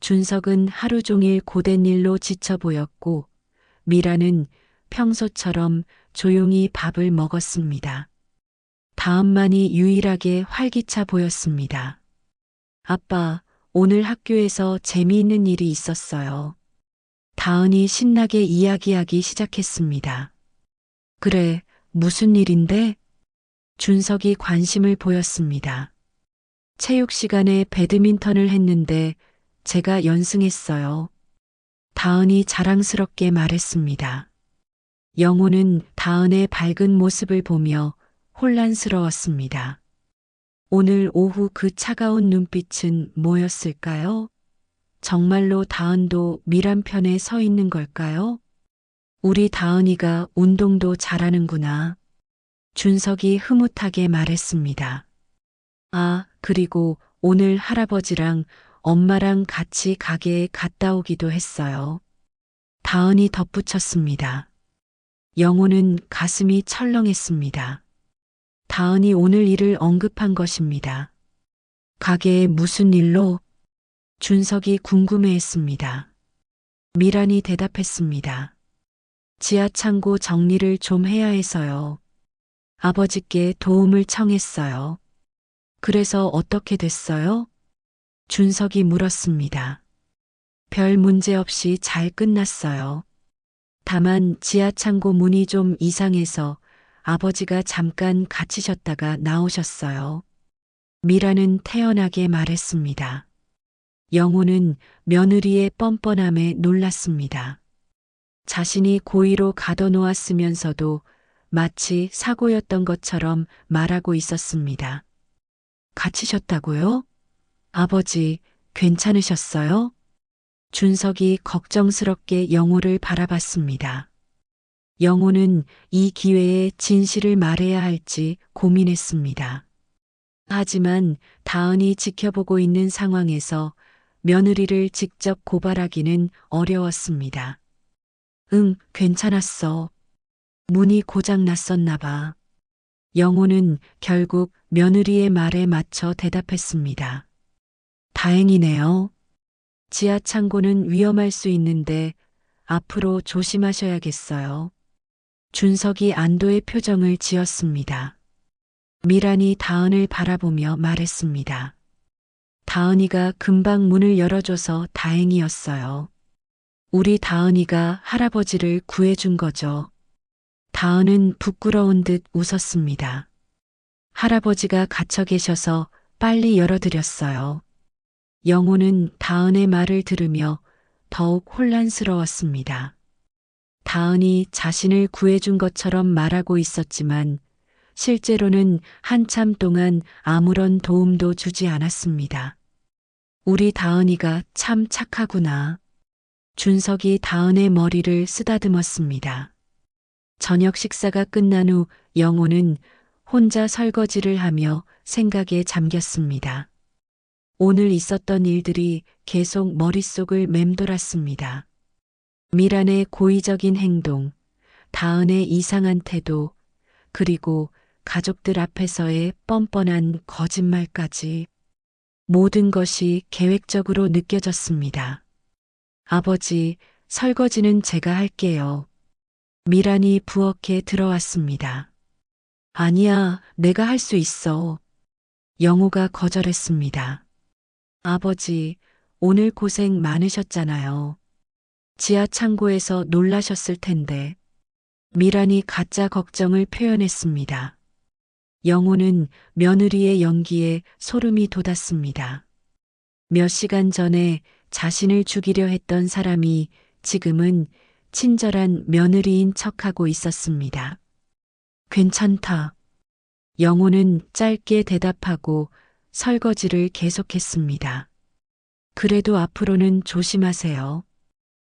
준석은 하루 종일 고된 일로 지쳐 보였고 미라는 평소처럼 조용히 밥을 먹었습니다. 다음만이 유일하게 활기차 보였습니다. 아빠, 오늘 학교에서 재미있는 일이 있었어요. 다은이 신나게 이야기하기 시작했습니다. 그래, 무슨 일인데? 준석이 관심을 보였습니다. 체육 시간에 배드민턴을 했는데 제가 연승했어요. 다은이 자랑스럽게 말했습니다. 영호는 다은의 밝은 모습을 보며 혼란스러웠습니다. 오늘 오후 그 차가운 눈빛은 뭐였을까요? 정말로 다은도 미란 편에 서 있는 걸까요? 우리 다은이가 운동도 잘하는구나. 준석이 흐뭇하게 말했습니다. 아, 그리고 오늘 할아버지랑 엄마랑 같이 가게에 갔다 오기도 했어요. 다은이 덧붙였습니다. 영호는 가슴이 철렁했습니다. 다은이 오늘 일을 언급한 것입니다. 가게에 무슨 일로? 준석이 궁금해했습니다. 미란이 대답했습니다. 지하 창고 정리를 좀 해야 해서요. 아버지께 도움을 청했어요. 그래서 어떻게 됐어요? 준석이 물었습니다. 별 문제 없이 잘 끝났어요. 다만 지하 창고 문이 좀 이상해서 아버지가 잠깐 갇히셨다가 나오셨어요. 미라는 태연하게 말했습니다. 영호는 며느리의 뻔뻔함에 놀랐습니다. 자신이 고의로 가둬놓았으면서도 마치 사고였던 것처럼 말하고 있었습니다. 갇히셨다고요? 아버지, 괜찮으셨어요? 준석이 걱정스럽게 영호를 바라봤습니다. 영호는 이 기회에 진실을 말해야 할지 고민했습니다. 하지만 다은이 지켜보고 있는 상황에서 며느리를 직접 고발하기는 어려웠습니다. 응, 괜찮았어. 문이 고장 났었나 봐. 영호는 결국 며느리의 말에 맞춰 대답했습니다. 다행이네요. 지하 창고는 위험할 수 있는데 앞으로 조심하셔야겠어요. 준석이 안도의 표정을 지었습니다. 미란이 다은을 바라보며 말했습니다. 다은이가 금방 문을 열어줘서 다행이었어요. 우리 다은이가 할아버지를 구해준 거죠. 다은은 부끄러운 듯 웃었습니다. 할아버지가 갇혀 계셔서 빨리 열어드렸어요. 영호는 다은의 말을 들으며 더욱 혼란스러웠습니다. 다은이 자신을 구해준 것처럼 말하고 있었지만 실제로는 한참 동안 아무런 도움도 주지 않았습니다. 우리 다은이가 참 착하구나. 준석이 다은의 머리를 쓰다듬었습니다. 저녁 식사가 끝난 후 영호는 혼자 설거지를 하며 생각에 잠겼습니다. 오늘 있었던 일들이 계속 머릿속을 맴돌았습니다. 미란의 고의적인 행동, 다은의 이상한 태도, 그리고 가족들 앞에서의 뻔뻔한 거짓말까지 모든 것이 계획적으로 느껴졌습니다. 아버지, 설거지는 제가 할게요. 미란이 부엌에 들어왔습니다. 아니야, 내가 할 수 있어. 영호가 거절했습니다. 아버지, 오늘 고생 많으셨잖아요. 지하 창고에서 놀라셨을 텐데. 미란이 가짜 걱정을 표현했습니다. 영호는 며느리의 연기에 소름이 돋았습니다. 몇 시간 전에 자신을 죽이려 했던 사람이 지금은 친절한 며느리인 척하고 있었습니다. 괜찮다. 영호는 짧게 대답하고 설거지를 계속했습니다. 그래도 앞으로는 조심하세요.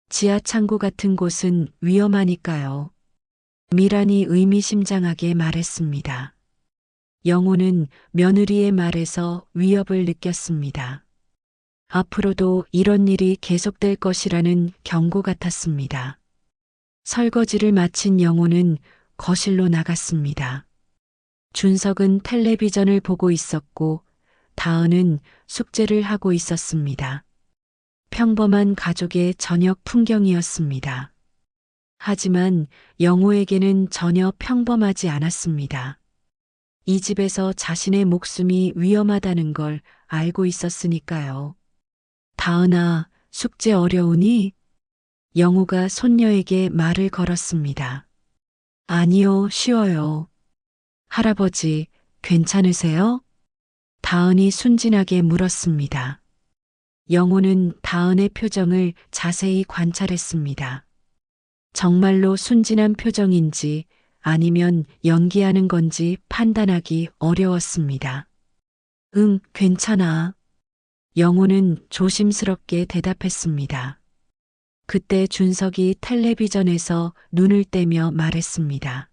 지하 창고 같은 곳은 위험하니까요. 미란이 의미심장하게 말했습니다. 영호는 며느리의 말에서 위협을 느꼈습니다. 앞으로도 이런 일이 계속될 것이라는 경고 같았습니다. 설거지를 마친 영호는 거실로 나갔습니다. 준석은 텔레비전을 보고 있었고 다은은 숙제를 하고 있었습니다. 평범한 가족의 저녁 풍경이었습니다. 하지만 영호에게는 전혀 평범하지 않았습니다. 이 집에서 자신의 목숨이 위험하다는 걸 알고 있었으니까요. 다은아, 숙제 어려우니? 영호가 손녀에게 말을 걸었습니다. 아니요, 쉬워요. 할아버지, 괜찮으세요? 다은이 순진하게 물었습니다. 영호는 다은의 표정을 자세히 관찰했습니다. 정말로 순진한 표정인지 아니면 연기하는 건지 판단하기 어려웠습니다. 응, 괜찮아. 영호는 조심스럽게 대답했습니다. 그때 준석이 텔레비전에서 눈을 떼며 말했습니다.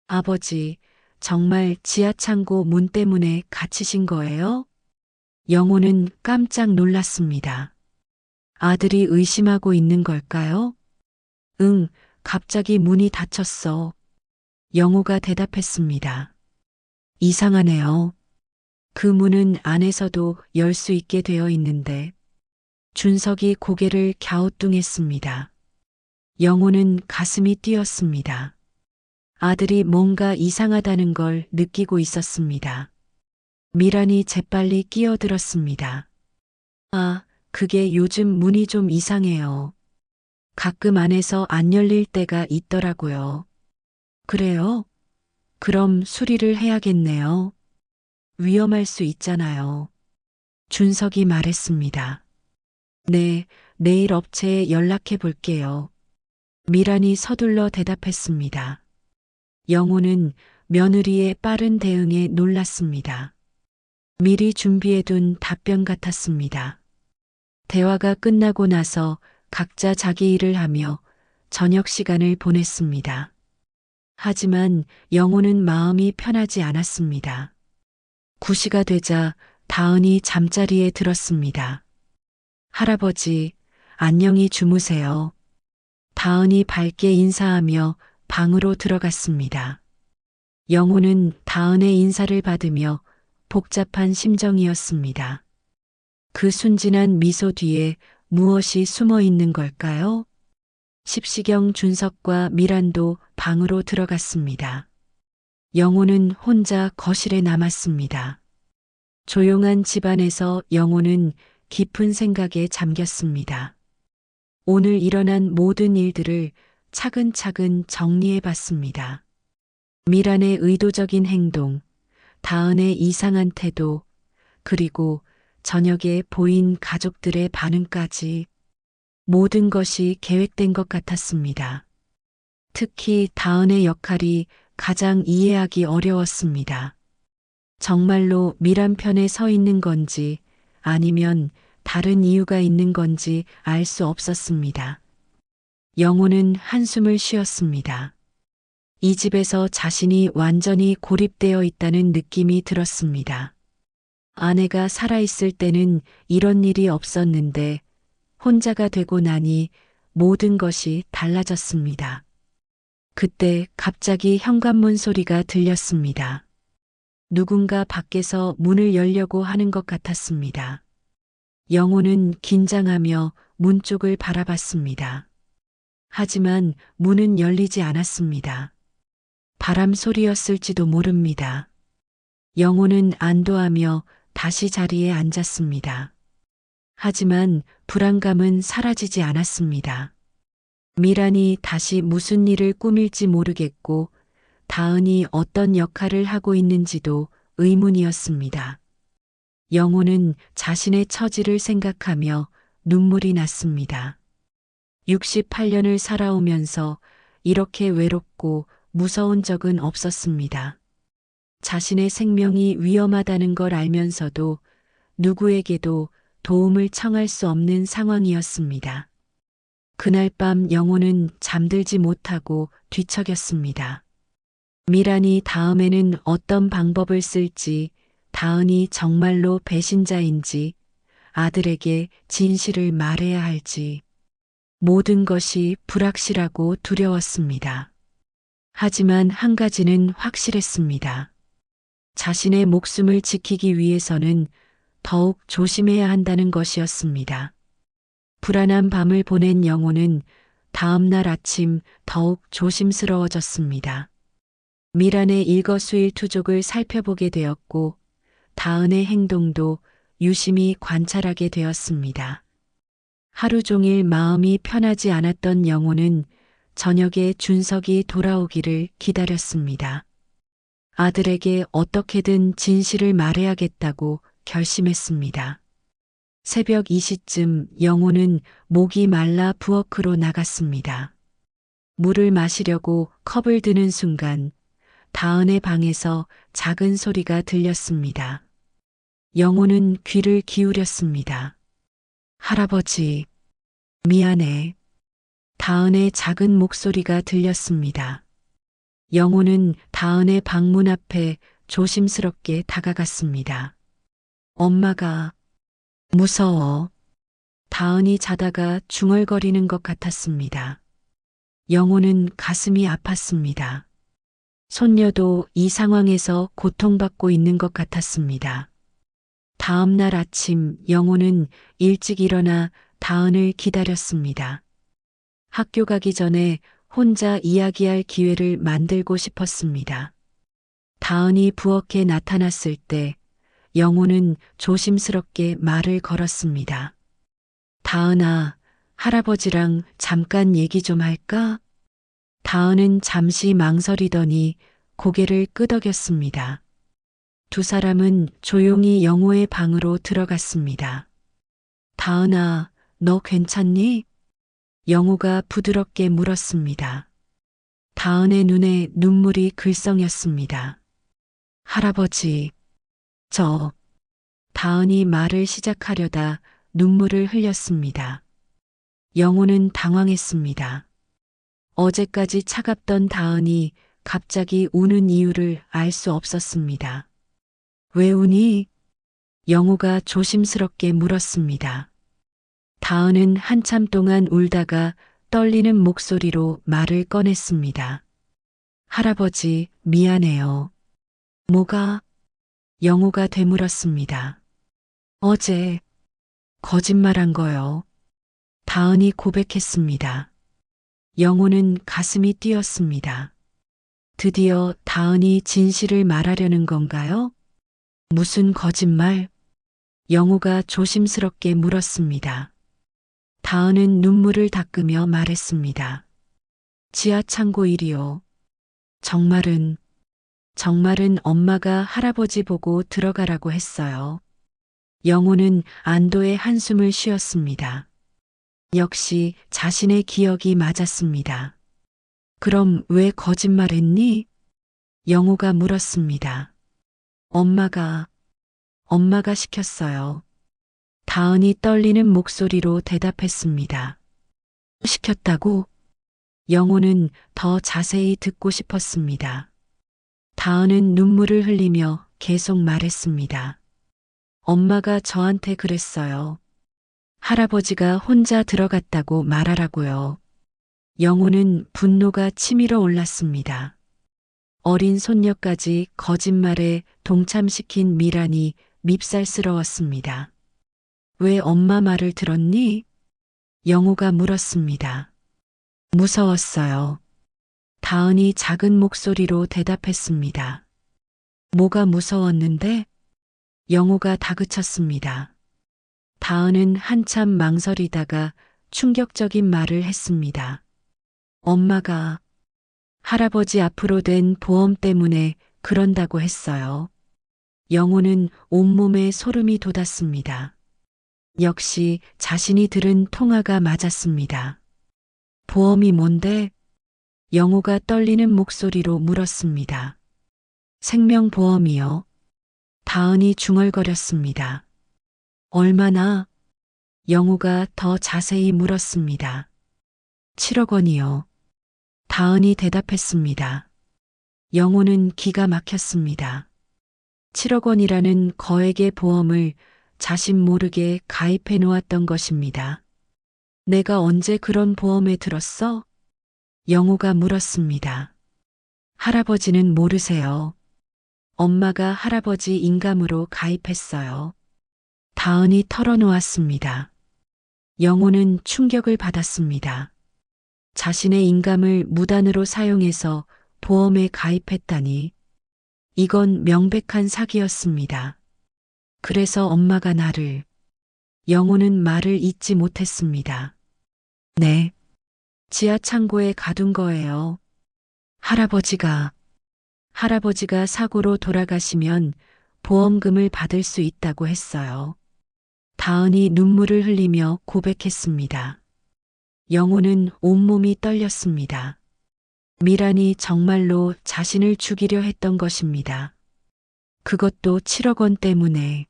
아버지, 정말 지하창고 문 때문에 갇히신 거예요? 영호는 깜짝 놀랐습니다. 아들이 의심하고 있는 걸까요? 응, 갑자기 문이 닫혔어. 영호가 대답했습니다. 이상하네요. 그 문은 안에서도 열 수 있게 되어 있는데. 준석이 고개를 갸우뚱했습니다. 영호는 가슴이 뛰었습니다. 아들이 뭔가 이상하다는 걸 느끼고 있었습니다. 미란이 재빨리 끼어들었습니다. 아, 그게 요즘 문이 좀 이상해요. 가끔 안에서 안 열릴 때가 있더라고요. 그래요? 그럼 수리를 해야겠네요. 위험할 수 있잖아요. 준석이 말했습니다. 네, 내일 업체에 연락해 볼게요. 미란이 서둘러 대답했습니다. 영호는 며느리의 빠른 대응에 놀랐습니다. 미리 준비해둔 답변 같았습니다. 대화가 끝나고 나서 각자 자기 일을 하며 저녁 시간을 보냈습니다. 하지만 영호는 마음이 편하지 않았습니다. 9시가 되자 다은이 잠자리에 들었습니다. 할아버지, 안녕히 주무세요. 다은이 밝게 인사하며 방으로 들어갔습니다. 영호는 다은의 인사를 받으며 복잡한 심정이었습니다. 그 순진한 미소 뒤에 무엇이 숨어 있는 걸까요? 십시경 준석과 미란도 방으로 들어갔습니다. 영호는 혼자 거실에 남았습니다. 조용한 집안에서 영호는 깊은 생각에 잠겼습니다. 오늘 일어난 모든 일들을 차근차근 정리해 봤습니다. 미란의 의도적인 행동, 다은의 이상한 태도, 그리고 저녁에 보인 가족들의 반응까지 모든 것이 계획된 것 같았습니다. 특히 다은의 역할이 가장 이해하기 어려웠습니다. 정말로 미란 편에 서 있는 건지 아니면 다른 이유가 있는 건지 알 수 없었습니다. 영호는 한숨을 쉬었습니다. 이 집에서 자신이 완전히 고립되어 있다는 느낌이 들었습니다. 아내가 살아있을 때는 이런 일이 없었는데 혼자가 되고 나니 모든 것이 달라졌습니다. 그때 갑자기 현관문 소리가 들렸습니다. 누군가 밖에서 문을 열려고 하는 것 같았습니다. 영호는 긴장하며 문 쪽을 바라봤습니다. 하지만 문은 열리지 않았습니다. 바람 소리였을지도 모릅니다. 영호는 안도하며 다시 자리에 앉았습니다. 하지만 불안감은 사라지지 않았습니다. 미란이 다시 무슨 일을 꾸밀지 모르겠고 다은이 어떤 역할을 하고 있는지도 의문이었습니다. 영호는 자신의 처지를 생각하며 눈물이 났습니다. 68년을 살아오면서 이렇게 외롭고 무서운 적은 없었습니다. 자신의 생명이 위험하다는 걸 알면서도 누구에게도 도움을 청할 수 없는 상황이었습니다. 그날 밤 영호는 잠들지 못하고 뒤척였습니다. 미란이 다음에는 어떤 방법을 쓸지, 다은이 정말로 배신자인지, 아들에게 진실을 말해야 할지, 모든 것이 불확실하고 두려웠습니다. 하지만 한 가지는 확실했습니다. 자신의 목숨을 지키기 위해서는 더욱 조심해야 한다는 것이었습니다. 불안한 밤을 보낸 영호는 다음 날 아침 더욱 조심스러워졌습니다. 미란의 일거수일투족을 살펴보게 되었고 다은의 행동도 유심히 관찰하게 되었습니다. 하루 종일 마음이 편하지 않았던 영호는 저녁에 준석이 돌아오기를 기다렸습니다. 아들에게 어떻게든 진실을 말해야겠다고 결심했습니다. 새벽 2시쯤 영호는 목이 말라 부엌으로 나갔습니다. 물을 마시려고 컵을 드는 순간 다은의 방에서 작은 소리가 들렸습니다. 영호는 귀를 기울였습니다. 할아버지, 미안해. 다은의 작은 목소리가 들렸습니다. 영호는 다은의 방문 앞에 조심스럽게 다가갔습니다. 엄마가 무서워. 다은이 자다가 중얼거리는 것 같았습니다. 영호는 가슴이 아팠습니다. 손녀도 이 상황에서 고통받고 있는 것 같았습니다. 다음 날 아침 영호는 일찍 일어나 다은을 기다렸습니다. 학교 가기 전에 혼자 이야기할 기회를 만들고 싶었습니다. 다은이 부엌에 나타났을 때 영호는 조심스럽게 말을 걸었습니다. 다은아, 할아버지랑 잠깐 얘기 좀 할까? 다은은 잠시 망설이더니 고개를 끄덕였습니다. 두 사람은 조용히 영호의 방으로 들어갔습니다. 다은아, 너 괜찮니? 영호가 부드럽게 물었습니다. 다은의 눈에 눈물이 글썽였습니다. 할아버지, 다은이 말을 시작하려다 눈물을 흘렸습니다. 영호는 당황했습니다. 어제까지 차갑던 다은이 갑자기 우는 이유를 알 수 없었습니다. 왜 우니? 영호가 조심스럽게 물었습니다. 다은은 한참 동안 울다가 떨리는 목소리로 말을 꺼냈습니다. 할아버지, 미안해요. 뭐가? 영호가 되물었습니다. 어제 거짓말한 거요. 다은이 고백했습니다. 영호는 가슴이 뛰었습니다. 드디어 다은이 진실을 말하려는 건가요? 무슨 거짓말? 영호가 조심스럽게 물었습니다. 다은은 눈물을 닦으며 말했습니다. 지하 창고 일이요. 정말은 엄마가 할아버지 보고 들어가라고 했어요. 영호는 안도의 한숨을 쉬었습니다. 역시 자신의 기억이 맞았습니다. 그럼 왜 거짓말했니? 영호가 물었습니다. 엄마가 시켰어요. 다은이 떨리는 목소리로 대답했습니다. 시켰다고? 영호는 더 자세히 듣고 싶었습니다. 다은은 눈물을 흘리며 계속 말했습니다. 엄마가 저한테 그랬어요. 할아버지가 혼자 들어갔다고 말하라고요. 영호는 분노가 치밀어 올랐습니다. 어린 손녀까지 거짓말에 동참시킨 미란이 밉살스러웠습니다. 왜 엄마 말을 들었니? 영호가 물었습니다. 무서웠어요. 다은이 작은 목소리로 대답했습니다. 뭐가 무서웠는데? 영호가 다그쳤습니다. 다은은 한참 망설이다가 충격적인 말을 했습니다. 엄마가 할아버지 앞으로 된 보험 때문에 그런다고 했어요. 영호는 온몸에 소름이 돋았습니다. 역시 자신이 들은 통화가 맞았습니다. 보험이 뭔데? 영호가 떨리는 목소리로 물었습니다. 생명보험이요. 다은이 중얼거렸습니다. 얼마나? 영호가 더 자세히 물었습니다. 7억 원이요. 다은이 대답했습니다. 영호는 기가 막혔습니다. 7억 원이라는 거액의 보험을 자신 모르게 가입해 놓았던 것입니다. 내가 언제 그런 보험에 들었어? 영호가 물었습니다. 할아버지는 모르세요. 엄마가 할아버지 인감으로 가입했어요. 다은이 털어놓았습니다. 영호는 충격을 받았습니다. 자신의 인감을 무단으로 사용해서 보험에 가입했다니. 이건 명백한 사기였습니다. 그래서 엄마가 나를. 영호는 말을 잇지 못했습니다. 네. 지하 창고에 가둔 거예요. 할아버지가 사고로 돌아가시면 보험금을 받을 수 있다고 했어요. 다은이 눈물을 흘리며 고백했습니다. 영호는 온몸이 떨렸습니다. 미란이 정말로 자신을 죽이려 했던 것입니다. 그것도 7억 원 때문에.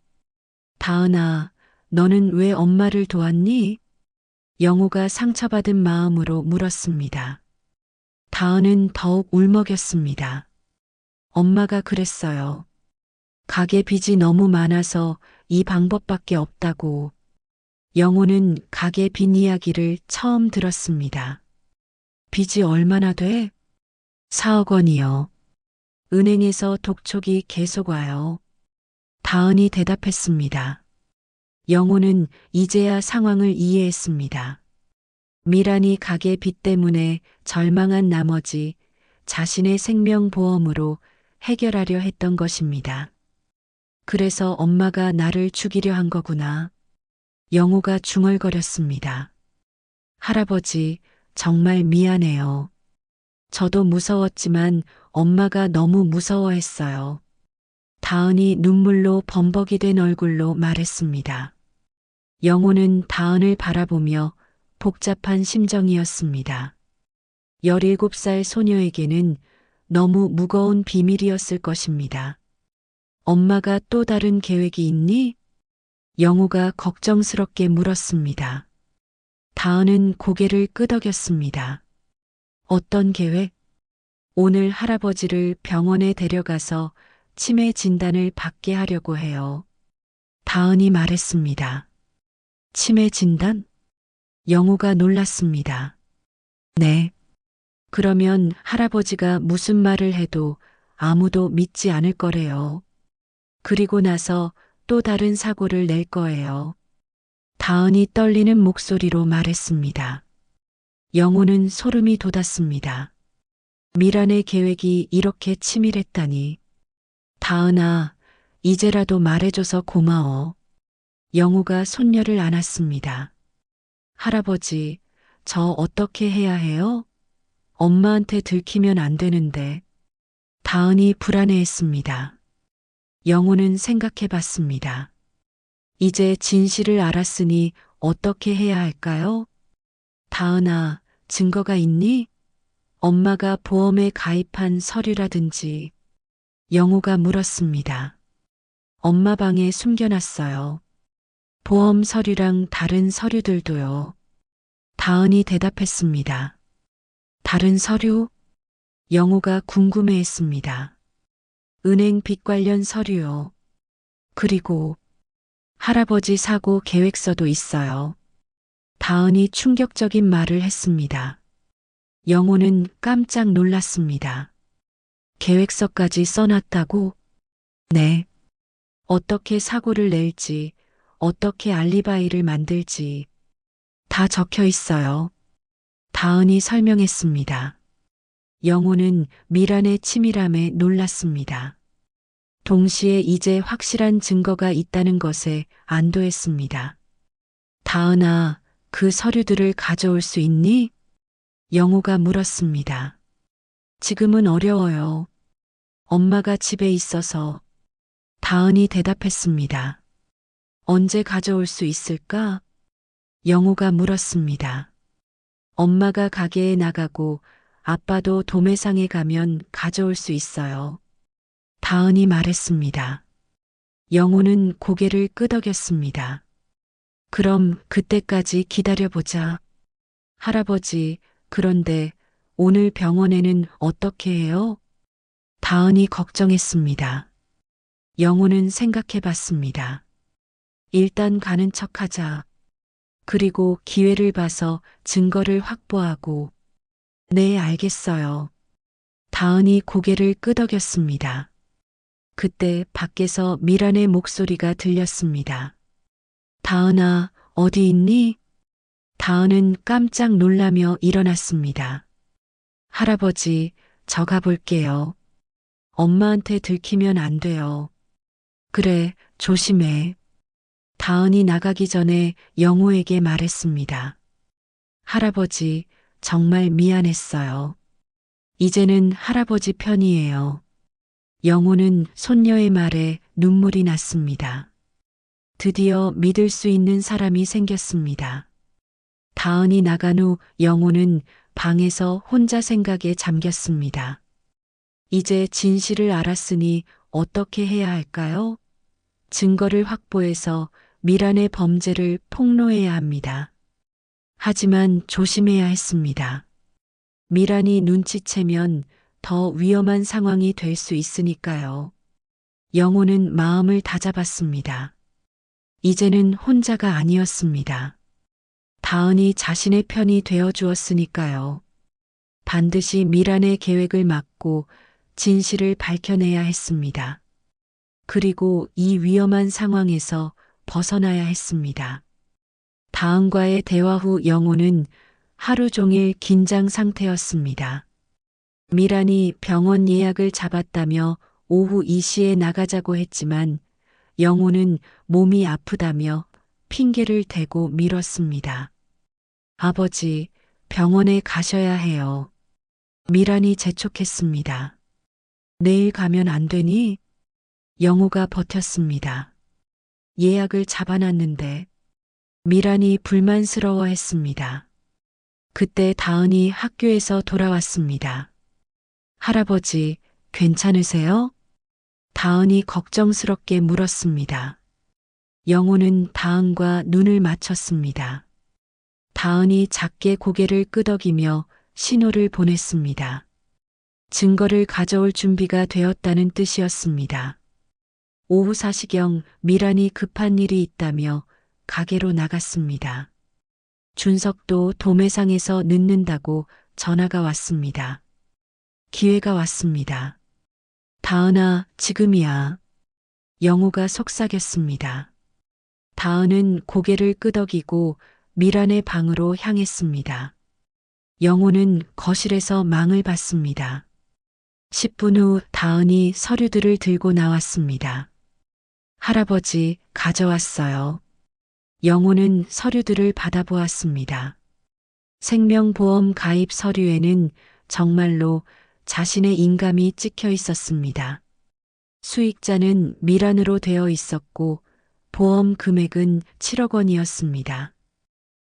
다은아, 너는 왜 엄마를 도왔니? 영호가 상처받은 마음으로 물었습니다. 다은은 더욱 울먹였습니다. 엄마가 그랬어요. 가게 빚이 너무 많아서 이 방법밖에 없다고. 영호는 가게 빚 이야기를 처음 들었습니다. 빚이 얼마나 돼? 4억 원이요. 은행에서 독촉이 계속 와요. 다은이 대답했습니다. 영호는 이제야 상황을 이해했습니다. 미란이 가게 빚 때문에 절망한 나머지 자신의 생명보험으로 해결하려 했던 것입니다. 그래서 엄마가 나를 죽이려 한 거구나. 영호가 중얼거렸습니다. 할아버지, 정말 미안해요. 저도 무서웠지만 엄마가 너무 무서워했어요. 다은이 눈물로 범벅이 된 얼굴로 말했습니다. 영호는 다은을 바라보며 복잡한 심정이었습니다. 17살 소녀에게는 너무 무거운 비밀이었을 것입니다. 엄마가 또 다른 계획이 있니? 영호가 걱정스럽게 물었습니다. 다은은 고개를 끄덕였습니다. 어떤 계획? 오늘 할아버지를 병원에 데려가서 치매 진단을 받게 하려고 해요. 다은이 말했습니다. 치매 진단? 영호가 놀랐습니다. 네. 그러면 할아버지가 무슨 말을 해도 아무도 믿지 않을 거래요. 그리고 나서 또 다른 사고를 낼 거예요. 다은이 떨리는 목소리로 말했습니다. 영호는 소름이 돋았습니다. 미란의 계획이 이렇게 치밀했다니. 다은아, 이제라도 말해줘서 고마워. 영호가 손녀를 안았습니다. 할아버지, 저 어떻게 해야 해요? 엄마한테 들키면 안 되는데. 다은이 불안해했습니다. 영호는 생각해 봤습니다. 이제 진실을 알았으니 어떻게 해야 할까요? 다은아, 증거가 있니? 엄마가 보험에 가입한 서류라든지. 영호가 물었습니다. 엄마 방에 숨겨놨어요. 보험 서류랑 다른 서류들도요. 다은이 대답했습니다. 다른 서류? 영호가 궁금해했습니다. 은행 빚 관련 서류요. 그리고 할아버지 사고 계획서도 있어요. 다은이 충격적인 말을 했습니다. 영호는 깜짝 놀랐습니다. 계획서까지 써놨다고? 네. 어떻게 사고를 낼지, 어떻게 알리바이를 만들지 다 적혀 있어요. 다은이 설명했습니다. 영호는 미란의 치밀함에 놀랐습니다. 동시에 이제 확실한 증거가 있다는 것에 안도했습니다. 다은아, 그 서류들을 가져올 수 있니? 영호가 물었습니다. 지금은 어려워요. 엄마가 집에 있어서. 다은이 대답했습니다. 언제 가져올 수 있을까? 영호가 물었습니다. 엄마가 가게에 나가고 아빠도 도매상에 가면 가져올 수 있어요. 다은이 말했습니다. 영호는 고개를 끄덕였습니다. 그럼 그때까지 기다려보자. 할아버지, 그런데 오늘 병원에는 어떻게 해요? 다은이 걱정했습니다. 영호는 생각해 봤습니다. 일단 가는 척 하자. 그리고 기회를 봐서 증거를 확보하고. 네, 알겠어요. 다은이 고개를 끄덕였습니다. 그때 밖에서 미란의 목소리가 들렸습니다. 다은아, 어디 있니? 다은은 깜짝 놀라며 일어났습니다. 할아버지, 저 가볼게요. 엄마한테 들키면 안 돼요. 그래, 조심해. 다은이 나가기 전에 영호에게 말했습니다. 할아버지, 정말 미안했어요. 이제는 할아버지 편이에요. 영호는 손녀의 말에 눈물이 났습니다. 드디어 믿을 수 있는 사람이 생겼습니다. 다은이 나간 후 영호는 방에서 혼자 생각에 잠겼습니다. 이제 진실을 알았으니 어떻게 해야 할까요? 증거를 확보해서 미란의 범죄를 폭로해야 합니다. 하지만 조심해야 했습니다. 미란이 눈치채면 더 위험한 상황이 될 수 있으니까요. 영호는 마음을 다잡았습니다. 이제는 혼자가 아니었습니다. 다은이 자신의 편이 되어 주었으니까요. 반드시 미란의 계획을 막고 진실을 밝혀내야 했습니다. 그리고 이 위험한 상황에서 벗어나야 했습니다. 다은과의 대화 후 영호는 하루 종일 긴장 상태였습니다. 미란이 병원 예약을 잡았다며 오후 2시에 나가자고 했지만 영호는 몸이 아프다며 핑계를 대고 미뤘습니다. 아버지, 병원에 가셔야 해요. 미란이 재촉했습니다. 내일 가면 안 되니? 영호가 버텼습니다. 예약을 잡아놨는데 미란이 불만스러워했습니다. 그때 다은이 학교에서 돌아왔습니다. 할아버지, 괜찮으세요? 다은이 걱정스럽게 물었습니다. 영호는 다은과 눈을 맞췄습니다. 다은이 작게 고개를 끄덕이며 신호를 보냈습니다. 증거를 가져올 준비가 되었다는 뜻이었습니다. 오후 4시경 미란이 급한 일이 있다며 가게로 나갔습니다. 준석도 도매상에서 늦는다고 전화가 왔습니다. 기회가 왔습니다. 다은아, 지금이야. 영호가 속삭였습니다. 다은은 고개를 끄덕이고 미란의 방으로 향했습니다. 영호는 거실에서 망을 봤습니다. 10분 후 다은이 서류들을 들고 나왔습니다. 할아버지, 가져왔어요. 영호는 서류들을 받아보았습니다. 생명보험 가입 서류에는 정말로 자신의 인감이 찍혀 있었습니다. 수익자는 미란으로 되어 있었고 보험 금액은 7억 원이었습니다.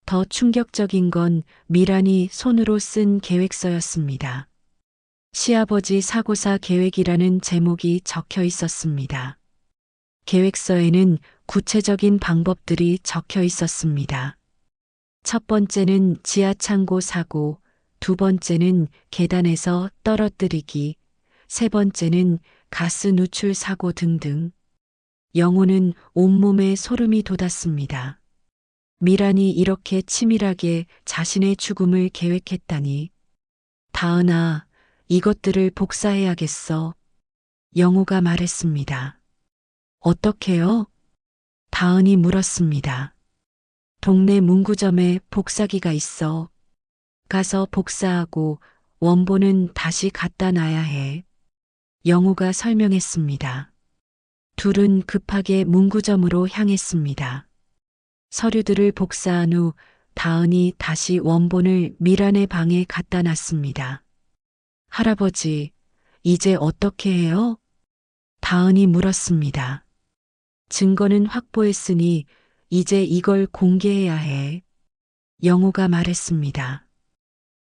더 충격적인 건 미란이 손으로 쓴 계획서였습니다. 시아버지 사고사 계획이라는 제목이 적혀 있었습니다. 계획서에는 구체적인 방법들이 적혀 있었습니다. 첫 번째는 지하창고 사고, 두 번째는 계단에서 떨어뜨리기, 세 번째는 가스 누출 사고 등등. 영호는 온몸에 소름이 돋았습니다. 미란이 이렇게 치밀하게 자신의 죽음을 계획했다니. 다은아, 이것들을 복사해야겠어. 영호가 말했습니다. 어떻게요? 다은이 물었습니다. 동네 문구점에 복사기가 있어. 가서 복사하고 원본은 다시 갖다 놔야 해. 영호가 설명했습니다. 둘은 급하게 문구점으로 향했습니다. 서류들을 복사한 후 다은이 다시 원본을 미란의 방에 갖다 놨습니다. 할아버지, 이제 어떻게 해요? 다은이 물었습니다. 증거는 확보했으니 이제 이걸 공개해야 해. 영호가 말했습니다.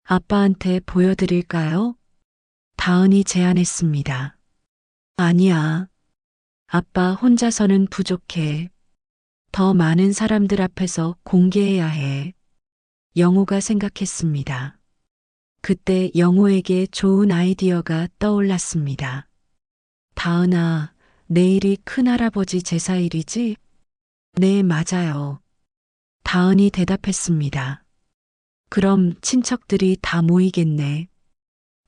아빠한테 보여드릴까요? 다은이 제안했습니다. 아니야. 아빠 혼자서는 부족해. 더 많은 사람들 앞에서 공개해야 해. 영호가 생각했습니다. 그때 영호에게 좋은 아이디어가 떠올랐습니다. 다은아, 내일이 큰할아버지 제사일이지? 네, 맞아요. 다은이 대답했습니다. 그럼 친척들이 다 모이겠네.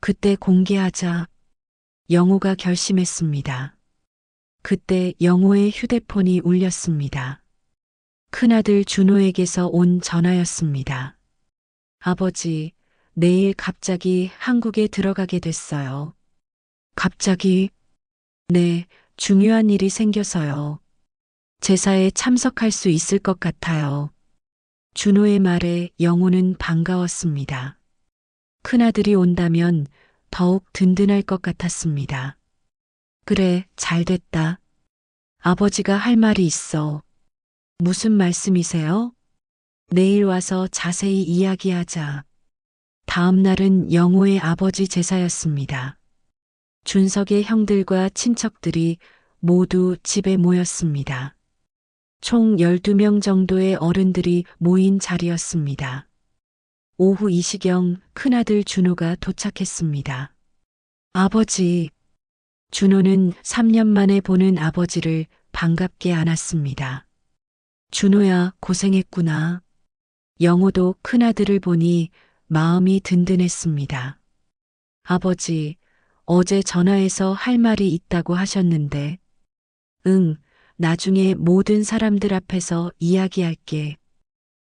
그때 공개하자. 영호가 결심했습니다. 그때 영호의 휴대폰이 울렸습니다. 큰아들 준호에게서 온 전화였습니다. 아버지, 내일 갑자기 한국에 들어가게 됐어요. 갑자기? 네, 중요한 일이 생겨서요. 제사에 참석할 수 있을 것 같아요. 준호의 말에 영호는 반가웠습니다. 큰아들이 온다면 더욱 든든할 것 같았습니다. 그래, 잘 됐다. 아버지가 할 말이 있어. 무슨 말씀이세요? 내일 와서 자세히 이야기하자. 다음 날은 영호의 아버지 제사였습니다. 준석의 형들과 친척들이 모두 집에 모였습니다. 총 12명 정도의 어른들이 모인 자리였습니다. 오후 2시경 큰아들 준호가 도착했습니다. 아버지. 준호는 3년 만에 보는 아버지를 반갑게 안았습니다. 준호야, 고생했구나. 영호도 큰아들을 보니 마음이 든든했습니다. 아버지, 어제 전화해서 할 말이 있다고 하셨는데. 응, 나중에 모든 사람들 앞에서 이야기할게.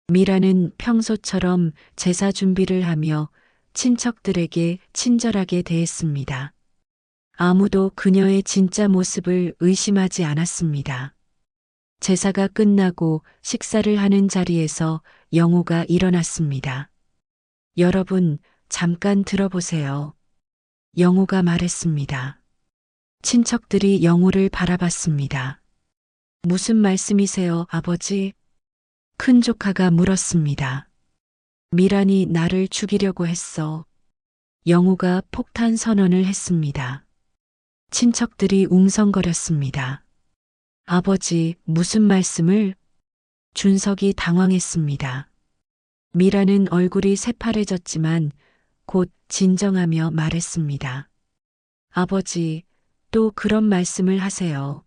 미라는 평소처럼 제사 준비를 하며 친척들에게 친절하게 대했습니다. 아무도 그녀의 진짜 모습을 의심하지 않았습니다. 제사가 끝나고 식사를 하는 자리에서 영호가 일어났습니다. 여러분, 잠깐 들어보세요. 영호가 말했습니다. 친척들이 영호를 바라봤습니다. 무슨 말씀이세요, 아버지? 큰 조카가 물었습니다. 미란이 나를 죽이려고 했어. 영호가 폭탄 선언을 했습니다. 친척들이 웅성거렸습니다. 아버지, 무슨 말씀을? 준석이 당황했습니다. 미라는 얼굴이 새파래졌지만 곧 진정하며 말했습니다. 아버지, 또 그런 말씀을 하세요.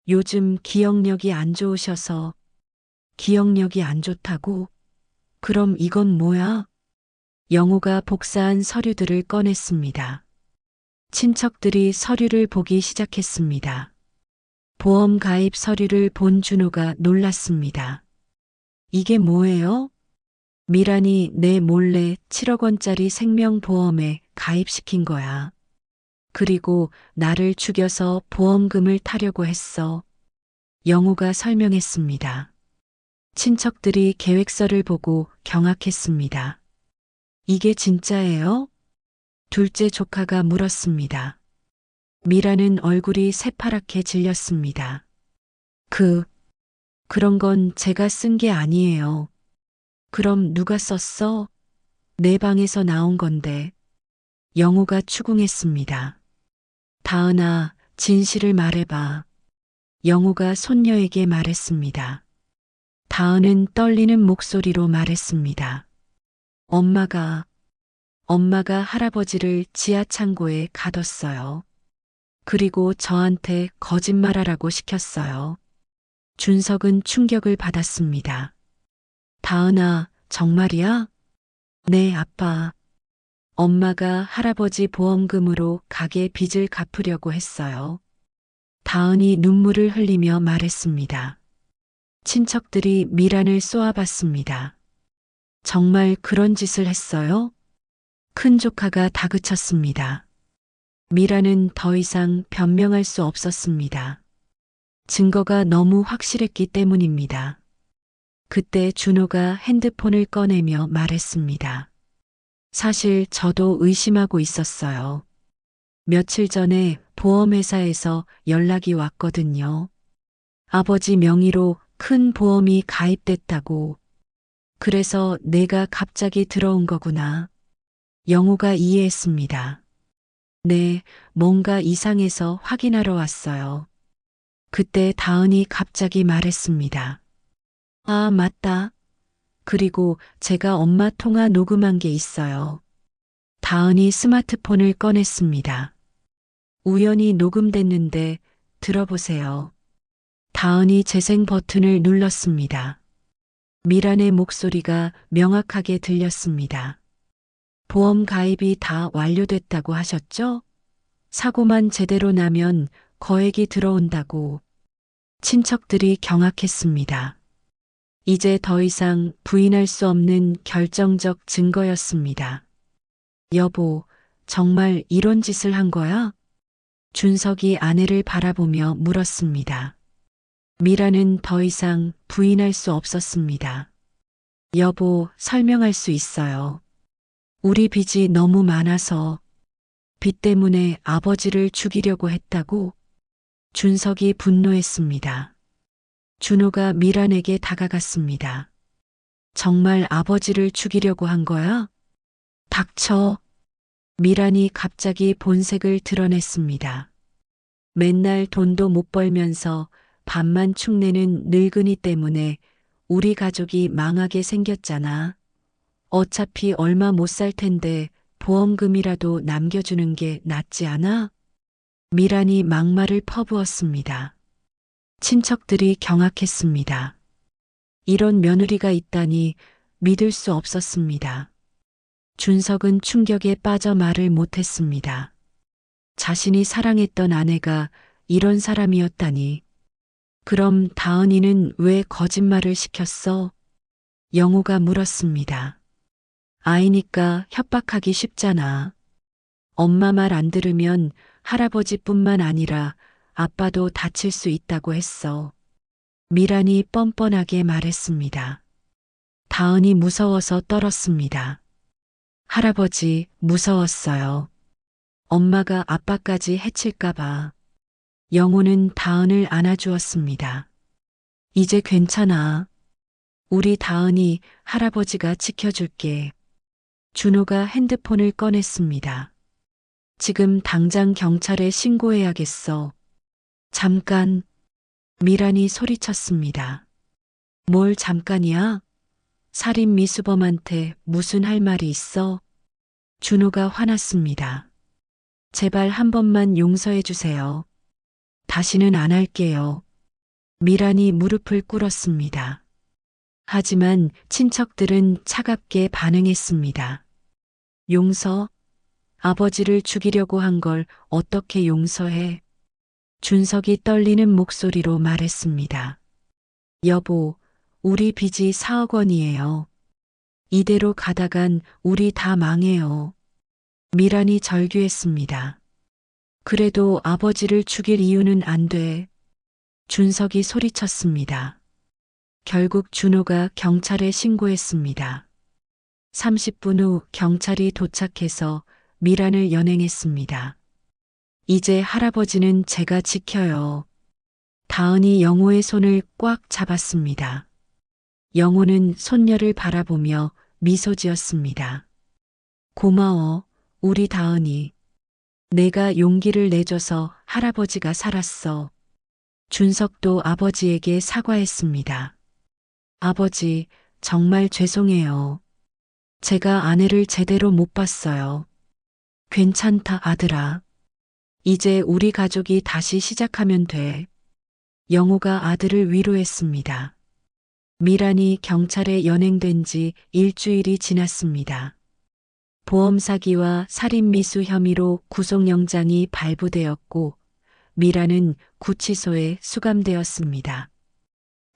요즘 기억력이 안 좋으셔서. 기억력이 안 좋다고? 그럼 이건 뭐야? 영호가 복사한 서류들을 꺼냈습니다. 친척들이 서류를 보기 시작했습니다. 보험 가입 서류를 본 준호가 놀랐습니다. 이게 뭐예요? 미란이 내 몰래 7억 원짜리 생명보험에 가입시킨 거야. 그리고 나를 죽여서 보험금을 타려고 했어. 영호가 설명했습니다. 친척들이 계획서를 보고 경악했습니다. 이게 진짜예요? 둘째 조카가 물었습니다. 미라는 얼굴이 새파랗게 질렸습니다. 그런 건 제가 쓴 게 아니에요. 그럼 누가 썼어? 내 방에서 나온 건데. 영호가 추궁했습니다. 다은아, 진실을 말해봐. 영호가 손녀에게 말했습니다. 다은은 떨리는 목소리로 말했습니다. 엄마가 할아버지를 지하 창고에 가뒀어요. 그리고 저한테 거짓말하라고 시켰어요. 준석은 충격을 받았습니다. 다은아, 정말이야? 네, 아빠. 엄마가 할아버지 보험금으로 가게 빚을 갚으려고 했어요. 다은이 눈물을 흘리며 말했습니다. 친척들이 미란을 쏘아봤습니다. 정말 그런 짓을 했어요? 큰 조카가 다그쳤습니다. 미란은 더 이상 변명할 수 없었습니다. 증거가 너무 확실했기 때문입니다. 그때 준호가 핸드폰을 꺼내며 말했습니다. 사실 저도 의심하고 있었어요. 며칠 전에 보험회사에서 연락이 왔거든요. 아버지 명의로 큰 보험이 가입됐다고. 그래서 내가 갑자기 들어온 거구나. 영호가 이해했습니다. 네, 뭔가 이상해서 확인하러 왔어요. 그때 다은이 갑자기 말했습니다. 아, 맞다. 그리고 제가 엄마 통화 녹음한 게 있어요. 다은이 스마트폰을 꺼냈습니다. 우연히 녹음됐는데 들어보세요. 다은이 재생 버튼을 눌렀습니다. 미란의 목소리가 명확하게 들렸습니다. 보험 가입이 다 완료됐다고 하셨죠? 사고만 제대로 나면 거액이 들어온다고. 친척들이 경악했습니다. 이제 더 이상 부인할 수 없는 결정적 증거였습니다. 여보, 정말 이런 짓을 한 거야? 준석이 아내를 바라보며 물었습니다. 미라는 더 이상 부인할 수 없었습니다. 여보, 설명할 수 있어요. 우리 빚이 너무 많아서. 빚 때문에 아버지를 죽이려고 했다고? 준석이 분노했습니다. 준호가 미란에게 다가갔습니다. 정말 아버지를 죽이려고 한 거야? 닥쳐. 미란이 갑자기 본색을 드러냈습니다. 맨날 돈도 못 벌면서 밥만 축내는 늙은이 때문에 우리 가족이 망하게 생겼잖아. 어차피 얼마 못 살 텐데 보험금이라도 남겨주는 게 낫지 않아? 미란이 막말을 퍼부었습니다. 친척들이 경악했습니다. 이런 며느리가 있다니 믿을 수 없었습니다. 준석은 충격에 빠져 말을 못했습니다. 자신이 사랑했던 아내가 이런 사람이었다니. 그럼 다은이는 왜 거짓말을 시켰어? 영호가 물었습니다. 아이니까 협박하기 쉽잖아. 엄마 말 안 들으면 할아버지뿐만 아니라 아빠도 다칠 수 있다고 했어. 미란이 뻔뻔하게 말했습니다. 다은이 무서워서 떨었습니다. 할아버지 무서웠어요. 엄마가 아빠까지 해칠까봐. 영호는 다은을 안아주었습니다. 이제 괜찮아. 우리 다은이 할아버지가 지켜줄게. 준호가 핸드폰을 꺼냈습니다. 지금 당장 경찰에 신고해야겠어. 잠깐. 미란이 소리쳤습니다. 뭘 잠깐이야? 살인 미수범한테 무슨 할 말이 있어? 준호가 화났습니다. 제발 한 번만 용서해 주세요. 다시는 안 할게요. 미란이 무릎을 꿇었습니다. 하지만 친척들은 차갑게 반응했습니다. 용서? 아버지를 죽이려고 한 걸 어떻게 용서해? 준석이 떨리는 목소리로 말했습니다. 여보, 우리 빚이 4억 원이에요. 이대로 가다간 우리 다 망해요. 미란이 절규했습니다. 그래도 아버지를 죽일 이유는 안 돼. 준석이 소리쳤습니다. 결국 준호가 경찰에 신고했습니다. 30분 후 경찰이 도착해서 미란을 연행했습니다. 이제 할아버지는 제가 지켜요. 다은이 영호의 손을 꽉 잡았습니다. 영호는 손녀를 바라보며 미소 지었습니다. 고마워, 우리 다은이. 내가 용기를 내줘서 할아버지가 살았어. 준석도 아버지에게 사과했습니다. 아버지, 정말 죄송해요. 제가 아내를 제대로 못 봤어요. 괜찮다, 아들아. 이제 우리 가족이 다시 시작하면 돼. 영호가 아들을 위로했습니다. 미란이 경찰에 연행된 지 일주일이 지났습니다. 보험 사기와 살인 미수 혐의로 구속영장이 발부되었고 미란은 구치소에 수감되었습니다.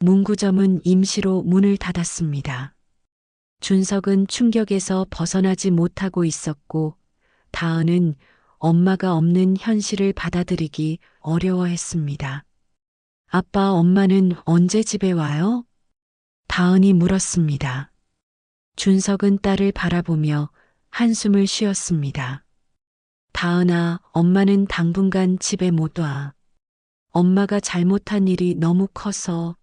문구점은 임시로 문을 닫았습니다. 준석은 충격에서 벗어나지 못하고 있었고 다은은 엄마가 없는 현실을 받아들이기 어려워했습니다. 아빠, 엄마는 언제 집에 와요? 다은이 물었습니다. 준석은 딸을 바라보며 한숨을 쉬었습니다. 다은아, 엄마는 당분간 집에 못 와. 엄마가 잘못한 일이 너무 커서.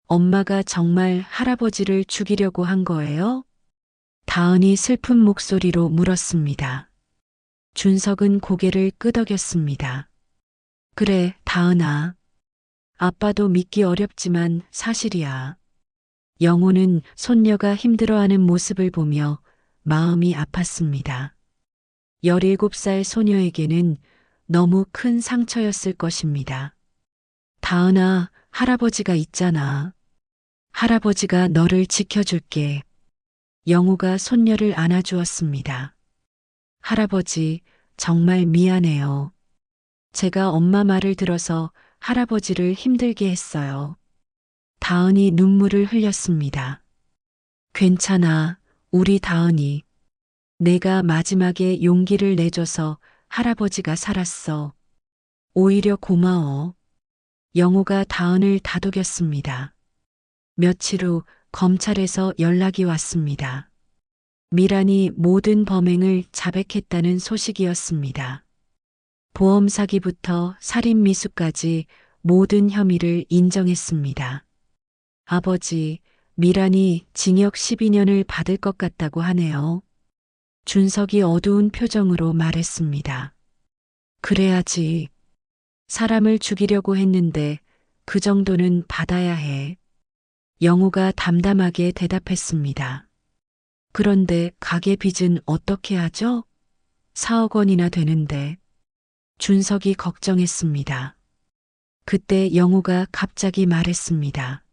엄마가 정말 할아버지를 죽이려고 한 거예요? 다은이 슬픈 목소리로 물었습니다. 준석은 고개를 끄덕였습니다. 그래, 다은아. 아빠도 믿기 어렵지만 사실이야. 영호는 손녀가 힘들어하는 모습을 보며 마음이 아팠습니다. 17살 소녀에게는 너무 큰 상처였을 것입니다. 다은아, 할아버지가 있잖아. 할아버지가 너를 지켜줄게. 영호가 손녀를 안아주었습니다. 할아버지, 정말 미안해요. 제가 엄마 말을 들어서 할아버지를 힘들게 했어요. 다은이 눈물을 흘렸습니다. 괜찮아, 우리 다은이. 내가 마지막에 용기를 내줘서 할아버지가 살았어. 오히려 고마워. 영호가 다은을 다독였습니다. 며칠 후 검찰에서 연락이 왔습니다. 미란이 모든 범행을 자백했다는 소식이었습니다. 보험 사기부터 살인 미수까지 모든 혐의를 인정했습니다. 아버지, 미란이 징역 12년을 받을 것 같다고 하네요. 준석이 어두운 표정으로 말했습니다. 그래야지. 사람을 죽이려고 했는데 그 정도는 받아야 해. 영호가 담담하게 대답했습니다. 그런데 가게 빚은 어떻게 하죠? 4억 원이나 되는데. 준석이 걱정했습니다. 그때 영호가 갑자기 말했습니다.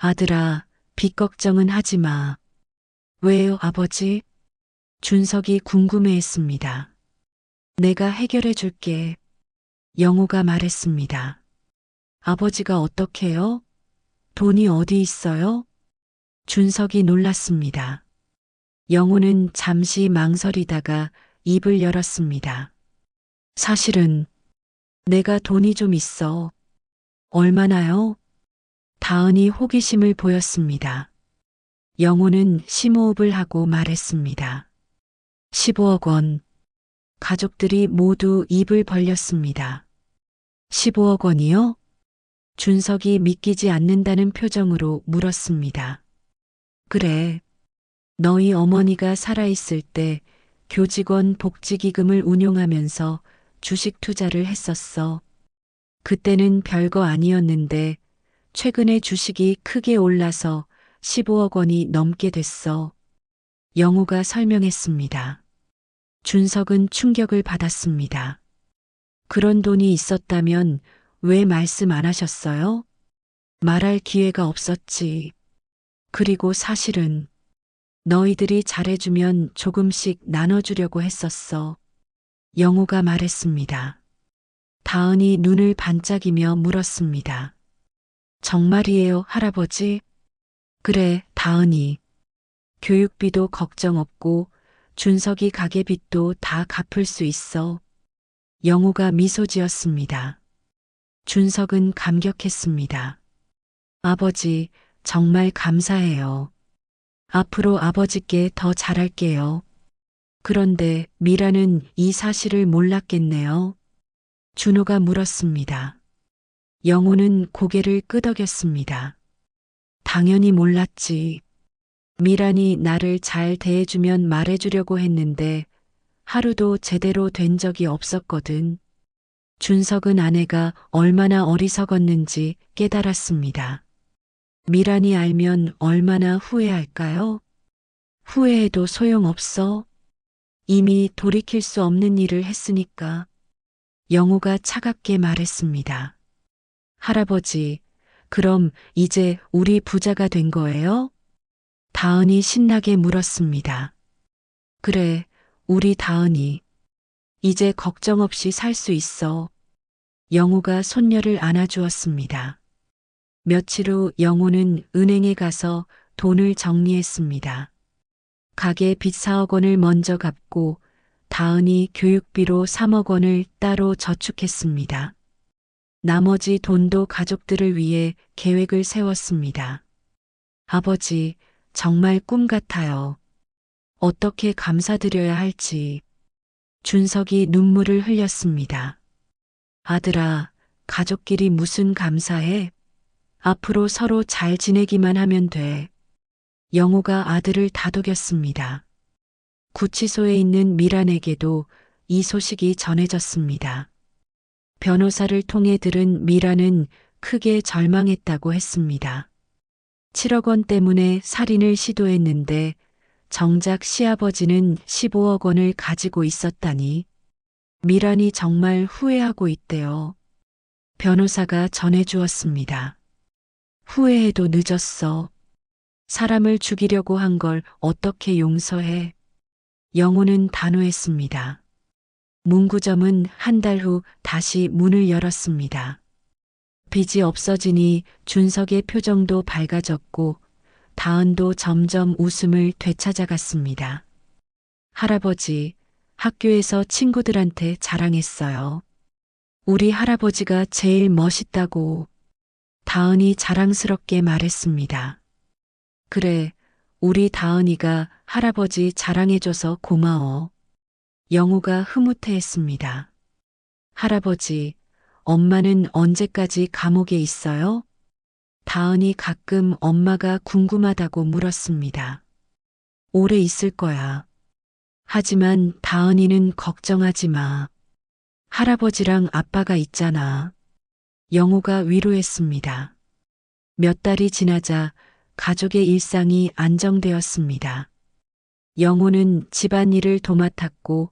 아들아, 빚 걱정은 하지 마. 왜요, 아버지? 준석이 궁금해했습니다. 내가 해결해 줄게. 영호가 말했습니다. 아버지가 어떻게요? 돈이 어디 있어요? 준석이 놀랐습니다. 영호는 잠시 망설이다가 입을 열었습니다. 사실은 내가 돈이 좀 있어. 얼마나요? 다은이 호기심을 보였습니다. 영호는 심호흡을 하고 말했습니다. 15억 원. 가족들이 모두 입을 벌렸습니다. 15억 원이요? 준석이 믿기지 않는다는 표정으로 물었습니다. 그래. 너희 어머니가 살아있을 때 교직원 복지기금을 운용하면서 주식 투자를 했었어. 그때는 별거 아니었는데 최근에 주식이 크게 올라서 15억 원이 넘게 됐어. 영호가 설명했습니다. 준석은 충격을 받았습니다. 그런 돈이 있었다면 왜 말씀 안 하셨어요? 말할 기회가 없었지. 그리고 사실은 너희들이 잘해주면 조금씩 나눠주려고 했었어. 영호가 말했습니다. 다은이 눈을 반짝이며 물었습니다. 정말이에요, 할아버지? 그래, 다은이. 교육비도 걱정 없고 준석이 가게빚도 다 갚을 수 있어. 영호가 미소 지었습니다. 준석은 감격했습니다. 아버지, 정말 감사해요. 앞으로 아버지께 더 잘할게요. 그런데 미라는 이 사실을 몰랐겠네요. 준호가 물었습니다. 영호는 고개를 끄덕였습니다. 당연히 몰랐지. 미란이 나를 잘 대해주면 말해주려고 했는데 하루도 제대로 된 적이 없었거든. 준석은 아내가 얼마나 어리석었는지 깨달았습니다. 미란이 알면 얼마나 후회할까요? 후회해도 소용없어. 이미 돌이킬 수 없는 일을 했으니까. 영호가 차갑게 말했습니다. 할아버지, 그럼 이제 우리 부자가 된 거예요? 다은이 신나게 물었습니다. 그래, 우리 다은이. 이제 걱정 없이 살 수 있어. 영호가 손녀를 안아주었습니다. 며칠 후 영호는 은행에 가서 돈을 정리했습니다. 가게 빚 4억 원을 먼저 갚고 다은이 교육비로 3억 원을 따로 저축했습니다. 나머지 돈도 가족들을 위해 계획을 세웠습니다. 아버지, 정말 꿈 같아요. 어떻게 감사드려야 할지. 준석이 눈물을 흘렸습니다. 아들아, 가족끼리 무슨 감사해? 앞으로 서로 잘 지내기만 하면 돼. 영호가 아들을 다독였습니다. 구치소에 있는 미란에게도 이 소식이 전해졌습니다. 변호사를 통해 들은 미란은 크게 절망했다고 했습니다. 7억 원 때문에 살인을 시도했는데 정작 시아버지는 15억 원을 가지고 있었다니. 미란이 정말 후회하고 있대요. 변호사가 전해주었습니다. 후회해도 늦었어. 사람을 죽이려고 한 걸 어떻게 용서해? 영호는 단호했습니다. 문구점은 한 달 후 다시 문을 열었습니다. 빚이 없어지니 준석의 표정도 밝아졌고 다은도 점점 웃음을 되찾아갔습니다. 할아버지, 학교에서 친구들한테 자랑했어요. 우리 할아버지가 제일 멋있다고. 다은이 자랑스럽게 말했습니다. 그래, 우리 다은이가 할아버지 자랑해줘서 고마워. 영호가 흐뭇해했습니다. 할아버지, 엄마는 언제까지 감옥에 있어요? 다은이 가끔 엄마가 궁금하다고 물었습니다. 오래 있을 거야. 하지만 다은이는 걱정하지 마. 할아버지랑 아빠가 있잖아. 영호가 위로했습니다. 몇 달이 지나자 가족의 일상이 안정되었습니다. 영호는 집안일을 도맡았고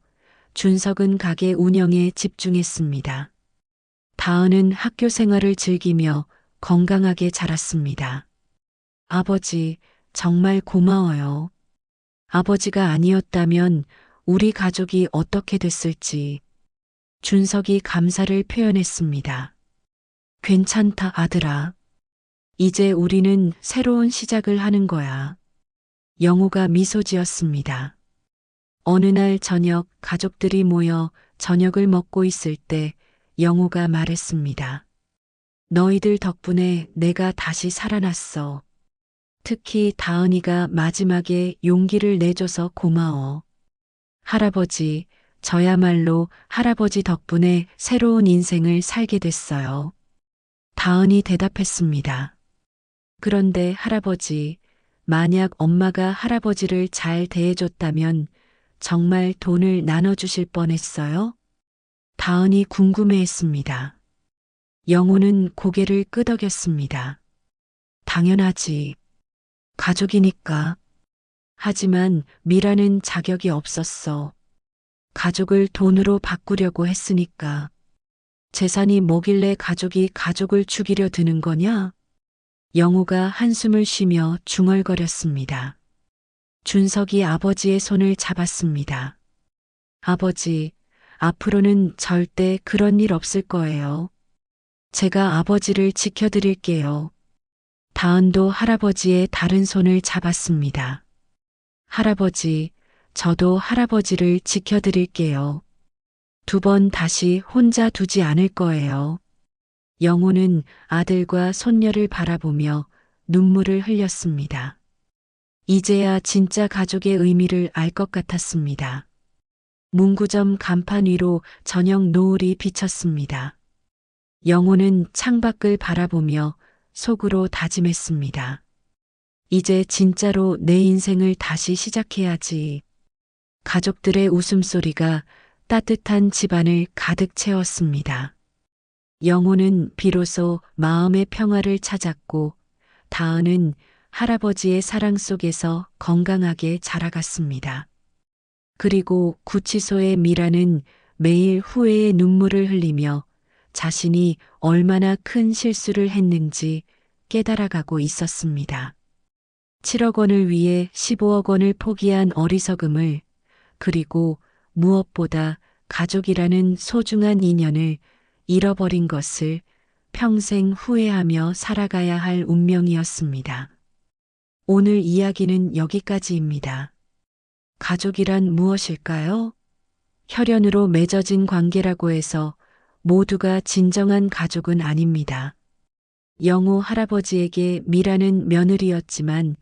준석은 가게 운영에 집중했습니다. 다은은 학교 생활을 즐기며 건강하게 자랐습니다. 아버지, 정말 고마워요. 아버지가 아니었다면 우리 가족이 어떻게 됐을지. 준석이 감사를 표현했습니다. 괜찮다, 아들아. 이제 우리는 새로운 시작을 하는 거야. 영호가 미소 지었습니다. 어느 날 저녁 가족들이 모여 저녁을 먹고 있을 때 영호가 말했습니다. 너희들 덕분에 내가 다시 살아났어. 특히 다은이가 마지막에 용기를 내줘서 고마워. 할아버지, 저야말로 할아버지 덕분에 새로운 인생을 살게 됐어요. 다은이 대답했습니다. 그런데 할아버지, 만약 엄마가 할아버지를 잘 대해줬다면 정말 돈을 나눠주실 뻔했어요? 다은이 궁금해했습니다. 영호는 고개를 끄덕였습니다. 당연하지. 가족이니까. 하지만 미라는 자격이 없었어. 가족을 돈으로 바꾸려고 했으니까. 재산이 뭐길래 가족이 가족을 죽이려 드는 거냐? 영호가 한숨을 쉬며 중얼거렸습니다. 준석이 아버지의 손을 잡았습니다. 아버지, 앞으로는 절대 그런 일 없을 거예요. 제가 아버지를 지켜드릴게요. 다은도 할아버지의 다른 손을 잡았습니다. 할아버지, 저도 할아버지를 지켜드릴게요. 2번 다시 혼자 두지 않을 거예요. 영호는 아들과 손녀를 바라보며 눈물을 흘렸습니다. 이제야 진짜 가족의 의미를 알 것 같았습니다. 문구점 간판 위로 저녁 노을이 비쳤습니다. 영호는 창밖을 바라보며 속으로 다짐했습니다. 이제 진짜로 내 인생을 다시 시작해야지. 가족들의 웃음소리가 따뜻한 집안을 가득 채웠습니다. 영호는 비로소 마음의 평화를 찾았고 다은은 할아버지의 사랑 속에서 건강하게 자라갔습니다. 그리고 구치소의 미라는 매일 후회의 눈물을 흘리며 자신이 얼마나 큰 실수를 했는지 깨달아가고 있었습니다. 7억 원을 위해 15억 원을 포기한 어리석음을, 그리고 무엇보다 가족이라는 소중한 인연을 잃어버린 것을 평생 후회하며 살아가야 할 운명이었습니다. 오늘 이야기는 여기까지입니다. 가족이란 무엇일까요? 혈연으로 맺어진 관계라고 해서 모두가 진정한 가족은 아닙니다. 영호 할아버지에게 미라는 며느리였지만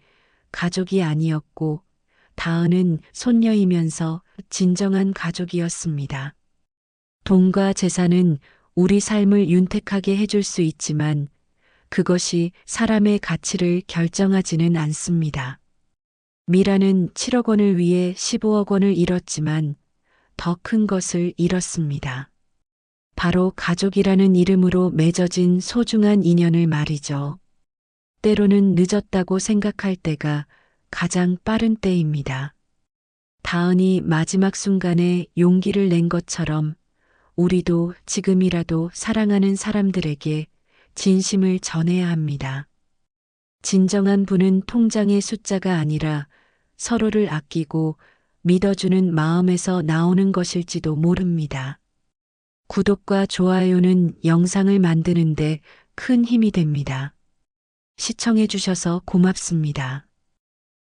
가족이 아니었고 다은은 손녀이면서 진정한 가족이었습니다. 돈과 재산은 우리 삶을 윤택하게 해줄 수 있지만 그것이 사람의 가치를 결정하지는 않습니다. 미라는 7억 원을 위해 15억 원을 잃었지만 더 큰 것을 잃었습니다. 바로 가족이라는 이름으로 맺어진 소중한 인연을 말이죠. 때로는 늦었다고 생각할 때가 가장 빠른 때입니다. 다은이 마지막 순간에 용기를 낸 것처럼 우리도 지금이라도 사랑하는 사람들에게 진심을 전해야 합니다. 진정한 부는 통장의 숫자가 아니라 서로를 아끼고 믿어주는 마음에서 나오는 것일지도 모릅니다. 구독과 좋아요는 영상을 만드는데 큰 힘이 됩니다. 시청해주셔서 고맙습니다.